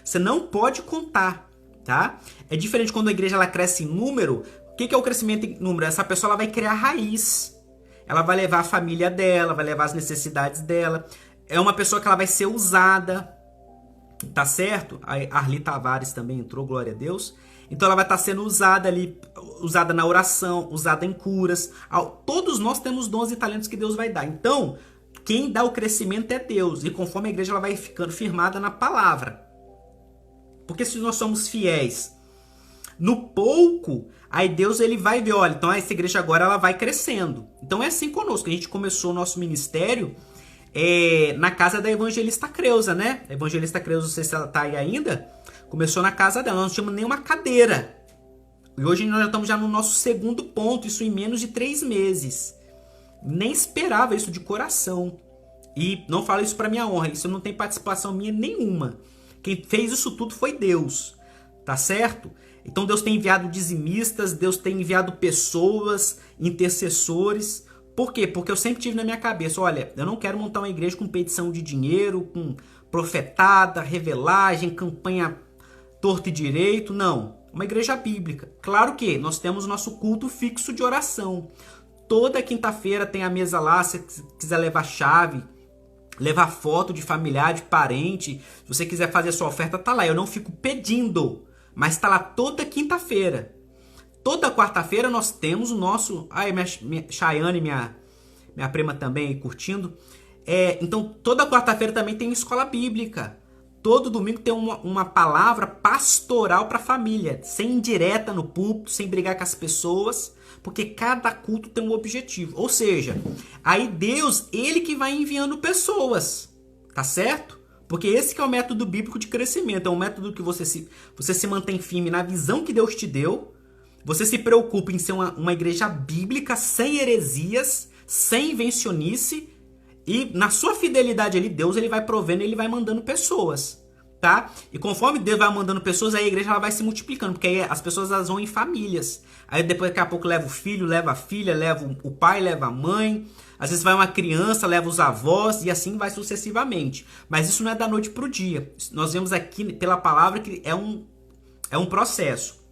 você não pode contar, tá? É diferente quando a igreja, ela cresce em número. O que é o crescimento em número? Essa pessoa, ela vai criar raiz, ela vai levar a família dela, vai levar as necessidades dela, é uma pessoa que ela vai ser usada, tá certo? A Arli Tavares também entrou, glória a Deus. Então ela vai estar sendo usada ali, usada na oração, usada em curas. Todos nós temos dons e talentos que Deus vai dar. Então, quem dá o crescimento é Deus. E conforme a igreja, ela vai ficando firmada na palavra. Porque se nós somos fiéis no pouco, aí Deus, ele vai ver, olha, então essa igreja agora, ela vai crescendo. Então é assim conosco. A gente começou o nosso ministério na casa da evangelista Creuza, né? A evangelista Creuza, não sei se ela tá aí ainda, começou na casa dela, nós não tínhamos nenhuma cadeira. E hoje nós já estamos no nosso segundo ponto, isso em menos de 3 meses. Nem esperava isso de coração. E não falo isso para minha honra, isso não tem participação minha nenhuma. Quem fez isso tudo foi Deus, tá certo? Então Deus tem enviado dizimistas, Deus tem enviado pessoas, intercessores. Por quê? Porque eu sempre tive na minha cabeça, olha, eu não quero montar uma igreja com petição de dinheiro, com profetada, revelagem, campanha torto e direito, não. Uma igreja bíblica. Claro que nós temos o nosso culto fixo de oração. Toda quinta-feira tem a mesa lá, se você quiser levar chave, levar foto de familiar, de parente, se você quiser fazer a sua oferta, tá lá. Eu não fico pedindo, mas tá lá toda quinta-feira. toda quarta-feira nós temos o nosso... Ai, Chayane, minha prima também aí curtindo. Então, toda quarta-feira também tem escola bíblica. Todo domingo tem uma palavra pastoral para a família. Sem indireta no púlpito, sem brigar com as pessoas. Porque cada culto tem um objetivo. Ou seja, aí Deus, ele que vai enviando pessoas. Tá certo? Porque esse que é o método bíblico de crescimento. É um método que você se mantém firme na visão que Deus te deu. Você se preocupa em ser uma igreja bíblica, sem heresias, sem invencionice. E na sua fidelidade ali, Deus ele vai provendo, ele vai mandando pessoas. Tá? E conforme Deus vai mandando pessoas, aí a igreja ela vai se multiplicando. Porque aí as pessoas elas vão em famílias. Aí depois daqui a pouco leva o filho, leva a filha, leva o pai, leva a mãe. Às vezes vai uma criança, leva os avós e assim vai sucessivamente. Mas isso não é da noite para o dia. Nós vemos aqui pela palavra que é um processo.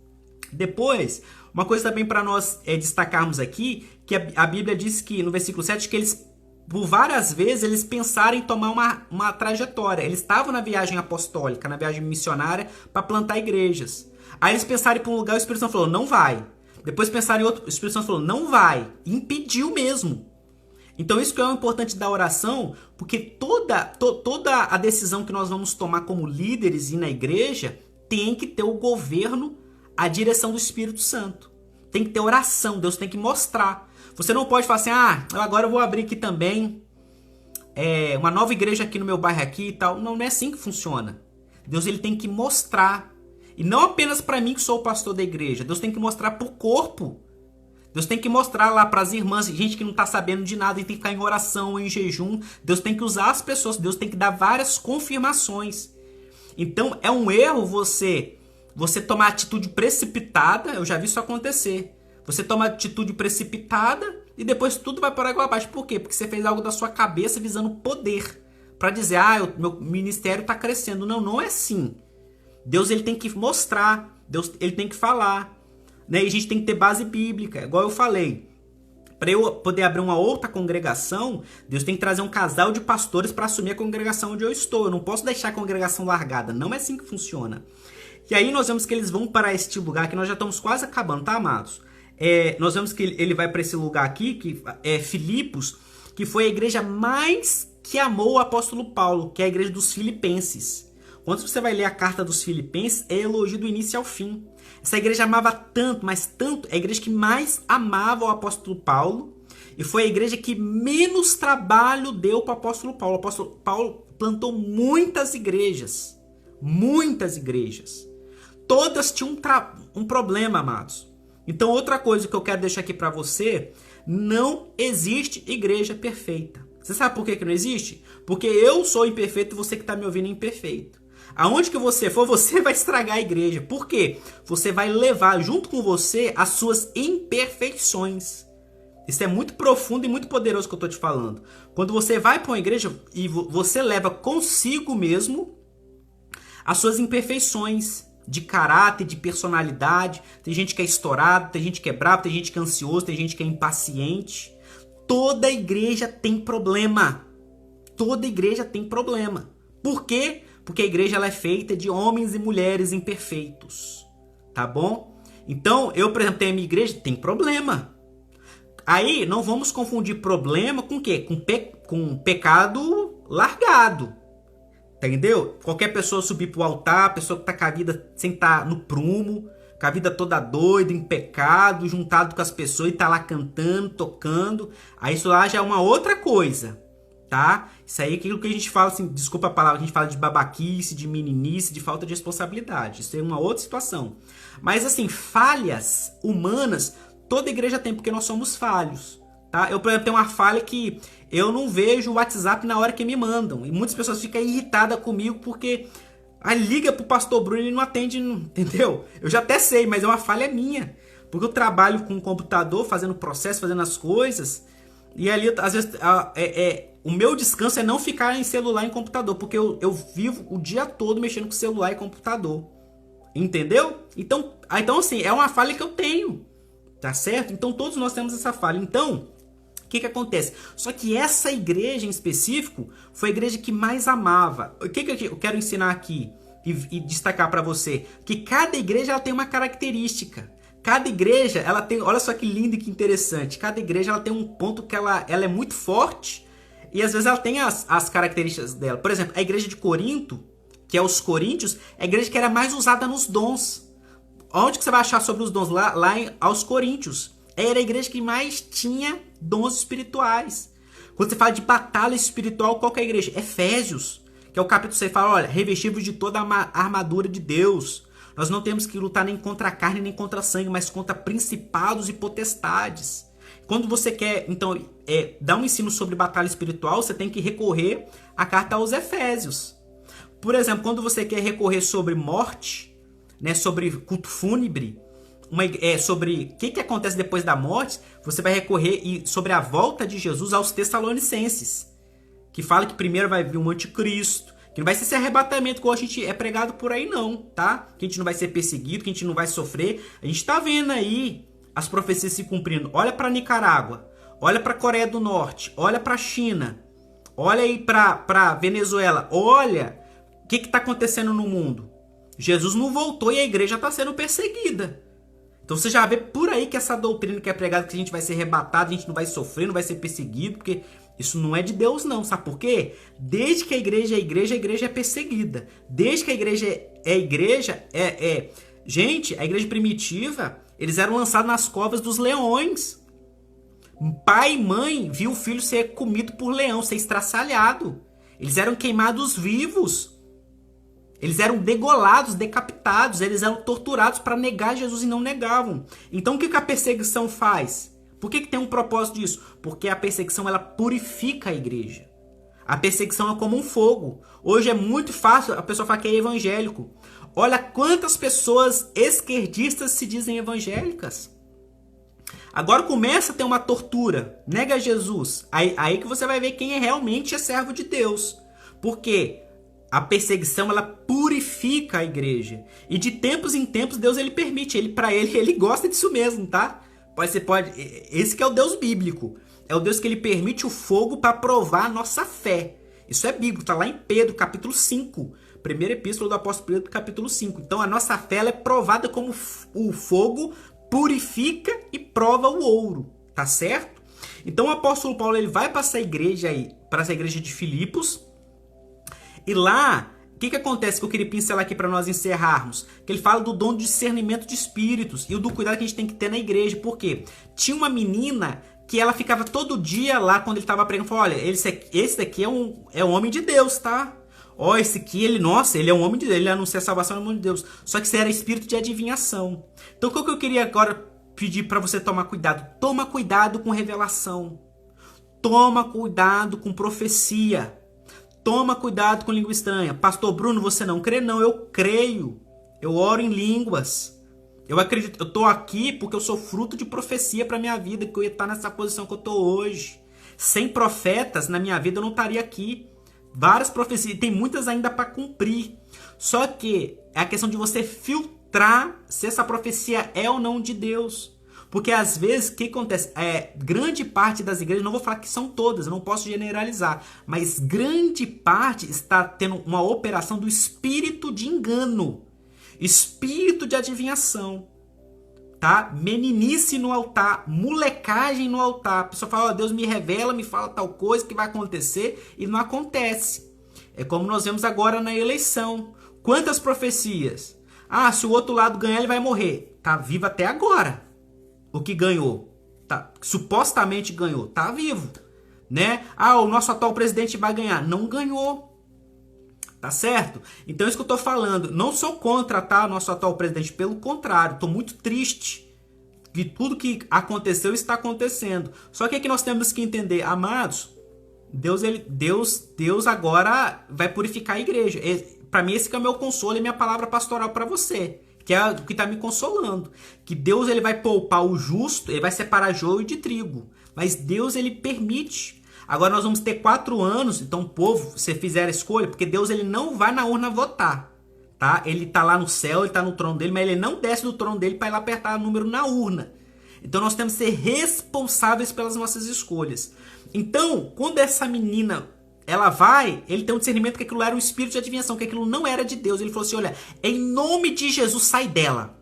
Depois, uma coisa também para nós destacarmos aqui, que a Bíblia diz que no versículo 7 que eles, por várias vezes, eles pensaram em tomar uma trajetória. Eles estavam na viagem apostólica, na viagem missionária para plantar igrejas. Aí eles pensaram em ir para um lugar e o Espírito Santo falou, não vai. Depois pensaram em outro, o Espírito Santo falou, não vai. E impediu mesmo. Então isso que é o importante da oração, porque toda a decisão que nós vamos tomar como líderes e na igreja tem que ter o governo, a direção do Espírito Santo. Tem que ter oração, Deus tem que mostrar. Você não pode falar assim, agora eu vou abrir aqui também uma nova igreja aqui no meu bairro aqui e tal. Não é assim que funciona. Deus ele tem que mostrar. E não apenas para mim que sou o pastor da igreja. Deus tem que mostrar para o corpo. Deus tem que mostrar lá para as irmãs, gente que não está sabendo de nada e tem que ficar em oração ou em jejum. Deus tem que usar as pessoas, Deus tem que dar várias confirmações. Então é um erro você tomar atitude precipitada, eu já vi isso acontecer. Você toma atitude precipitada e depois tudo vai por água abaixo. Por quê? Porque você fez algo da sua cabeça visando poder. Para dizer, o meu ministério está crescendo. Não é assim. Deus ele tem que mostrar, Deus ele tem que falar. Né? E a gente tem que ter base bíblica, igual eu falei. Para eu poder abrir uma outra congregação, Deus tem que trazer um casal de pastores para assumir a congregação onde eu estou. Eu não posso deixar a congregação largada. Não é assim que funciona. E aí nós vemos que eles vão para este lugar, que nós já estamos quase acabando, tá, amados? Nós vemos que ele vai para esse lugar aqui, que é Filipos, que foi a igreja mais que amou o apóstolo Paulo, que é a igreja dos filipenses. Quando você vai ler a carta dos filipenses, é elogio do início ao fim. Essa igreja amava tanto, mas tanto, é a igreja que mais amava o apóstolo Paulo, e foi a igreja que menos trabalho deu para o apóstolo Paulo. O apóstolo Paulo plantou muitas igrejas. Muitas igrejas. Todas tinham um problema, amados. Então, outra coisa que eu quero deixar aqui para você, não existe igreja perfeita. Você sabe por que não existe? Porque eu sou imperfeito e você que está me ouvindo é imperfeito. Aonde que você for, você vai estragar a igreja. Por quê? Você vai levar junto com você as suas imperfeições. Isso é muito profundo e muito poderoso que eu estou te falando. Quando você vai para uma igreja e você leva consigo mesmo as suas imperfeições de caráter, de personalidade. Tem gente que é estourado, tem gente que é bravo, tem gente que é ansioso, tem gente que é impaciente. Toda igreja tem problema. Toda igreja tem problema. Por quê? Porque a igreja ela é feita de homens e mulheres imperfeitos. Tá bom? Então, eu, por exemplo, tenho a minha igreja, tem problema. Aí, não vamos confundir problema com o quê? Com pecado largado. Entendeu? Qualquer pessoa subir pro altar, pessoa que tá com a vida sem estar no prumo, com a vida toda doida, em pecado, juntado com as pessoas e tá lá cantando, tocando. Aí isso lá já é uma outra coisa. Tá? Isso aí é aquilo que a gente fala, assim, desculpa a palavra, a gente fala de babaquice, de meninice, de falta de responsabilidade. Isso é uma outra situação. Mas assim, falhas humanas, toda igreja tem, porque nós somos falhos. Tá? Eu, por exemplo, tenho uma falha que eu não vejo o WhatsApp na hora que me mandam. E muitas pessoas ficam irritadas comigo porque liga pro pastor Bruno e ele não atende, entendeu? Eu já até sei, mas é uma falha minha. Porque eu trabalho com o computador, fazendo processo, fazendo as coisas. E ali, às vezes, o meu descanso é não ficar em celular e em computador, porque eu vivo o dia todo mexendo com celular e computador. Entendeu? Então, assim, é uma falha que eu tenho. Tá certo? Então, todos nós temos essa falha. Então, o que acontece? Só que essa igreja em específico foi a igreja que mais amava. O que eu quero ensinar aqui e destacar para você? Que cada igreja ela tem uma característica. Cada igreja, ela tem, olha só que lindo e que interessante, cada igreja ela tem um ponto que ela é muito forte e às vezes ela tem as características dela. Por exemplo, a igreja de Corinto, que é os coríntios, é a igreja que era mais usada nos dons. Onde que você vai achar sobre os dons? Aos coríntios. Era a igreja que mais tinha dons espirituais. Quando você fala de batalha espiritual, qual que é a igreja? Efésios, que é o capítulo 6, fala, olha, revestivos de toda a armadura de Deus. Nós não temos que lutar nem contra a carne, nem contra sangue, mas contra principados e potestades. Quando você quer, então, dar um ensino sobre batalha espiritual, você tem que recorrer à carta aos Efésios. Por exemplo, quando você quer recorrer sobre morte, né, sobre culto fúnebre, sobre o que acontece depois da morte, você vai recorrer sobre a volta de Jesus aos Tessalonicenses, que fala que primeiro vai vir um anticristo, que não vai ser esse arrebatamento que a gente é pregado por aí não, tá? Que a gente não vai ser perseguido, que a gente não vai sofrer. A gente tá vendo aí as profecias se cumprindo. Olha para Nicarágua, olha para Coreia do Norte, olha para China, olha aí para Venezuela, olha o que tá acontecendo no mundo. Jesus não voltou e a igreja está sendo perseguida. Então você já vê por aí que essa doutrina que é pregada, que a gente vai ser arrebatado, a gente não vai sofrer, não vai ser perseguido, porque isso não é de Deus não, sabe por quê? Desde que a igreja é perseguida. Desde que a igreja é igreja, Gente, a igreja primitiva, eles eram lançados nas covas dos leões. Pai e mãe viu o filho ser comido por leão, ser estraçalhado. Eles eram queimados vivos. Eles eram degolados, decapitados, eles eram torturados para negar Jesus e não negavam. Então o que a perseguição faz? Por que tem um propósito disso? Porque a perseguição ela purifica a igreja. A perseguição é como um fogo. Hoje é muito fácil a pessoa falar que é evangélico. Olha quantas pessoas esquerdistas se dizem evangélicas. Agora começa a ter uma tortura. Nega Jesus. Aí que você vai ver quem realmente é servo de Deus. Por quê? A perseguição ela purifica a igreja. E de tempos em tempos Deus ele permite. Ele gosta disso mesmo, tá? Esse que é o Deus bíblico. É o Deus que ele permite o fogo para provar a nossa fé. Isso é bíblico, está lá em Pedro, capítulo 5. Primeira epístola do apóstolo Pedro, capítulo 5. Então a nossa fé ela é provada como o fogo purifica e prova o ouro. Tá certo? Então o apóstolo Paulo ele vai para essa igreja de Filipos. E lá, o que acontece que eu queria pincelar aqui para nós encerrarmos? Que ele fala do dom de discernimento de espíritos e do cuidado que a gente tem que ter na igreja. Por quê? Tinha uma menina que ela ficava todo dia lá quando ele estava pregando. Falou, olha, esse daqui é um homem de Deus, tá? Ó, esse aqui, ele é um homem de Deus. Ele anuncia a salvação no nome de Deus. Só que isso era espírito de adivinhação. Então, o que eu queria agora pedir para você tomar cuidado? Toma cuidado com revelação. Toma cuidado com profecia. Toma cuidado com língua estranha. Pastor Bruno, você não crê? Não, eu creio. Eu oro em línguas. Eu acredito, eu tô aqui porque eu sou fruto de profecia para minha vida, que eu ia estar nessa posição que eu tô hoje. Sem profetas na minha vida eu não estaria aqui. Várias profecias, tem muitas ainda para cumprir. Só que é a questão de você filtrar se essa profecia é ou não de Deus. Porque às vezes, o que acontece? Grande parte das igrejas, não vou falar que são todas, eu não posso generalizar, mas grande parte está tendo uma operação do espírito de engano, espírito de adivinhação, tá? Meninice no altar, molecagem no altar. A pessoa fala, Deus me revela, me fala tal coisa que vai acontecer e não acontece. É como nós vemos agora na eleição. Quantas profecias? Se o outro lado ganhar, ele vai morrer. Tá vivo até agora. O que ganhou, supostamente ganhou, tá vivo, né? O nosso atual presidente vai ganhar, não ganhou, tá certo? Então é isso que eu tô falando, não sou contra, tá, nosso atual presidente, pelo contrário, tô muito triste que tudo que aconteceu está acontecendo. Só que aqui nós temos que entender, amados, Deus agora vai purificar a igreja. Para mim esse que é o meu consolo e minha palavra pastoral para você. Que é o que está me consolando. Que Deus ele vai poupar o justo, ele vai separar joio de trigo. Mas Deus ele permite. Agora nós vamos ter 4 anos, então povo, você fizer a escolha, porque Deus ele não vai na urna votar. Tá? Ele está lá no céu, ele está no trono dele, mas ele não desce do trono dele para ir lá apertar o número na urna. Então nós temos que ser responsáveis pelas nossas escolhas. Então, quando essa menina... ele tem um discernimento que aquilo era um espírito de adivinhação, que aquilo não era de Deus. Ele falou assim, olha, em nome de Jesus, sai dela.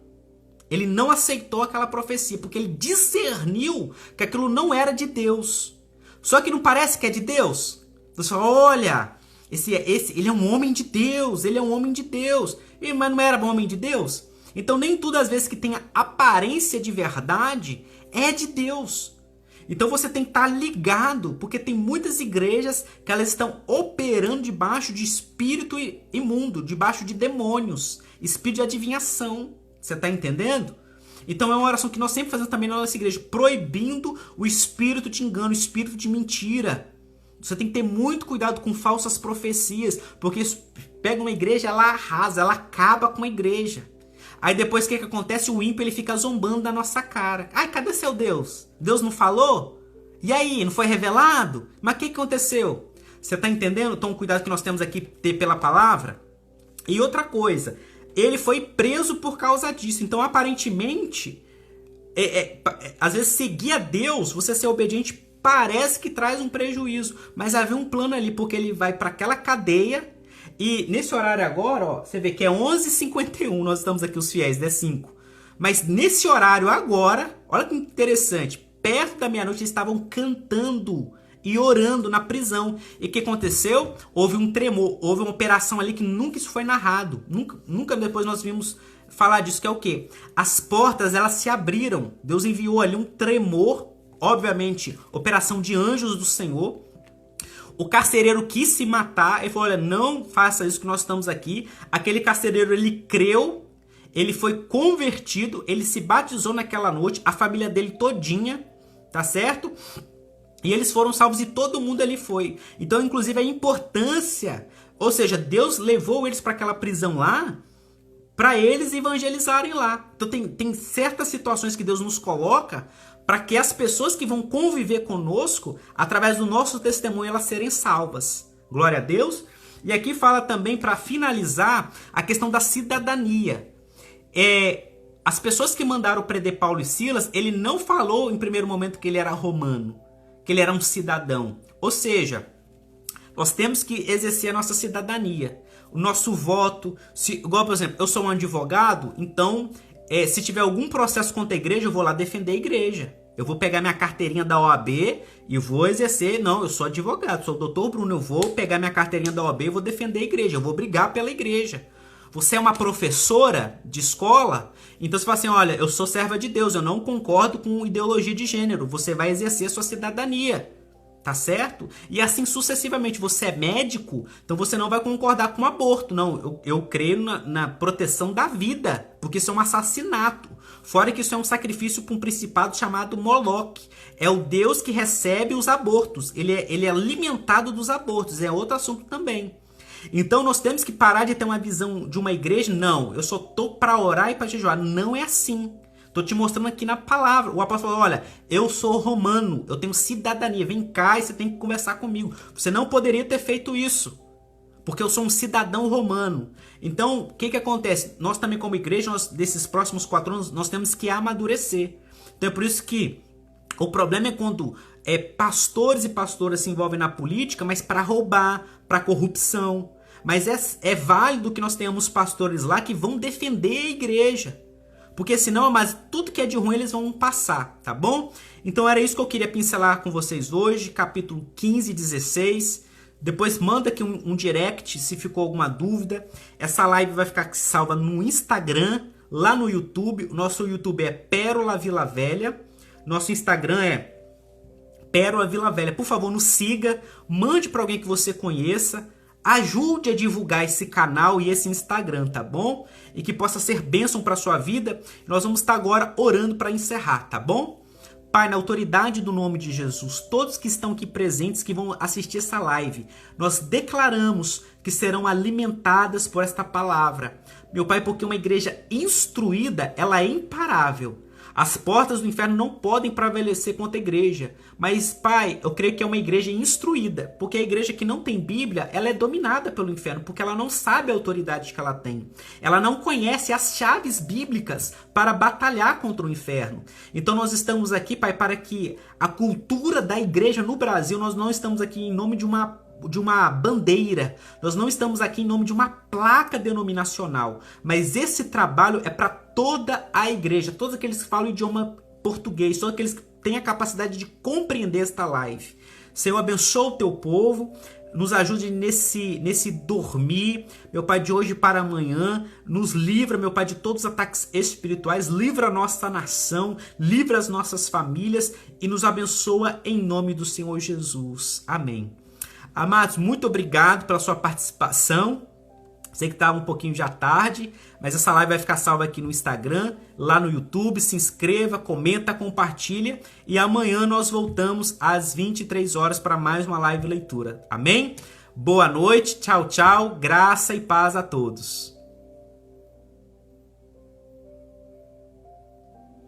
Ele não aceitou aquela profecia, porque ele discerniu que aquilo não era de Deus. Só que não parece que é de Deus? Você fala, olha, ele é um homem de Deus, ele é um homem de Deus. Mas não era um homem de Deus? Então nem tudo às vezes que tem a aparência de verdade é de Deus. Então você tem que estar ligado, porque tem muitas igrejas que elas estão operando debaixo de espírito imundo, debaixo de demônios, espírito de adivinhação. Você está entendendo? Então é uma oração que nós sempre fazemos também na nossa igreja, proibindo o espírito de engano, o espírito de mentira. Você tem que ter muito cuidado com falsas profecias, porque isso pega uma igreja, ela arrasa, ela acaba com a igreja. Aí depois o que acontece? O ímpio ele fica zombando da nossa cara. Ai, cadê seu Deus? Deus não falou? E aí, não foi revelado? Mas o que aconteceu? Você está entendendo? Então o cuidado que nós temos aqui ter pela palavra. E outra coisa, ele foi preso por causa disso. Então aparentemente, às vezes seguir a Deus, você ser obediente, parece que traz um prejuízo. Mas havia um plano ali, porque ele vai para aquela cadeia. E nesse horário agora, ó, você vê que é 11h51, nós estamos aqui os fiéis, 5. Mas nesse horário agora, olha que interessante, perto da meia-noite eles estavam cantando e orando na prisão. E o que aconteceu? Houve um tremor, houve uma operação ali que nunca isso foi narrado. Nunca depois nós vimos falar disso, que é o quê? As portas, elas se abriram. Deus enviou ali um tremor, obviamente, operação de anjos do Senhor. O carcereiro quis se matar, ele falou, olha, não faça isso que nós estamos aqui. Aquele carcereiro, ele creu, ele foi convertido, ele se batizou naquela noite, a família dele todinha, tá certo? E eles foram salvos e todo mundo ali foi. Então, inclusive, a importância, ou seja, Deus levou eles para aquela prisão lá, para eles evangelizarem lá. Então, tem certas situações que Deus nos coloca para que as pessoas que vão conviver conosco, através do nosso testemunho, elas serem salvas. Glória a Deus. E aqui fala também, para finalizar, a questão da cidadania. As pessoas que mandaram prender Paulo e Silas, ele não falou em primeiro momento que ele era romano, que ele era um cidadão. Ou seja, nós temos que exercer a nossa cidadania, o nosso voto. Igual, por exemplo, eu sou um advogado, então se tiver algum processo contra a igreja, eu vou lá defender a igreja. Eu vou pegar minha carteirinha da OAB e vou exercer. Não, eu sou advogado, sou o doutor Bruno, eu vou pegar minha carteirinha da OAB e vou defender a igreja, eu vou brigar pela igreja. Você é uma professora de escola, então você fala assim, olha, eu sou serva de Deus, eu não concordo com ideologia de gênero. Você vai exercer sua cidadania, tá certo? E assim sucessivamente. Você é médico, então você não vai concordar com o aborto. Não, eu creio na proteção da vida, porque isso é um assassinato. Fora que isso é um sacrifício para um principado chamado Moloque. É o Deus que recebe os abortos. Ele é alimentado dos abortos. É outro assunto também. Então nós temos que parar de ter uma visão de uma igreja. Não, eu só tô para orar e para jejuar. Não é assim. Tô te mostrando aqui na palavra. O apóstolo falou, olha, eu sou romano, eu tenho cidadania. Vem cá e você tem que conversar comigo. Você não poderia ter feito isso, porque eu sou um cidadão romano. Então, o que acontece? Nós também como igreja, desses próximos 4 anos, nós temos que amadurecer. Então é por isso que o problema é quando pastores e pastoras se envolvem na política, mas para roubar, para corrupção. Mas é válido que nós tenhamos pastores lá que vão defender a igreja. Porque senão, mas tudo que é de ruim eles vão passar, tá bom? Então era isso que eu queria pincelar com vocês hoje, capítulo 15 e 16. Depois manda aqui um direct se ficou alguma dúvida. Essa live vai ficar salva no Instagram, lá no YouTube. O nosso YouTube é Pérola Vila Velha. Nosso Instagram é Pérola Vila Velha. Por favor, nos siga, mande para alguém que você conheça. Ajude a divulgar esse canal e esse Instagram, tá bom? E que possa ser bênção para sua vida. Nós vamos estar agora orando para encerrar, tá bom? Pai, na autoridade do nome de Jesus, todos que estão aqui presentes, que vão assistir essa live, nós declaramos que serão alimentadas por esta palavra. Meu Pai, porque uma igreja instruída, ela é imparável. As portas do inferno não podem prevalecer contra a igreja. Mas, Pai, eu creio que é uma igreja instruída. Porque a igreja que não tem Bíblia, ela é dominada pelo inferno. Porque ela não sabe a autoridade que ela tem. Ela não conhece as chaves bíblicas para batalhar contra o inferno. Então nós estamos aqui, Pai, para que a cultura da igreja no Brasil, nós não estamos aqui em nome de uma de uma bandeira. Nós não estamos aqui em nome de uma placa denominacional, mas esse trabalho é para toda a igreja, todos aqueles que falam o idioma português, todos aqueles que têm a capacidade de compreender esta live. Senhor, abençoa o teu povo, nos ajude nesse dormir, meu Pai, de hoje para amanhã, nos livra, meu Pai, de todos os ataques espirituais, livra a nossa nação, livra as nossas famílias e nos abençoa em nome do Senhor Jesus. Amém. Amados, muito obrigado pela sua participação. Sei que estava um pouquinho já tarde, mas essa live vai ficar salva aqui no Instagram, lá no YouTube. Se inscreva, comenta, compartilha. E amanhã nós voltamos às 23 horas para mais uma live leitura. Amém? Boa noite, tchau, tchau. Graça e paz a todos.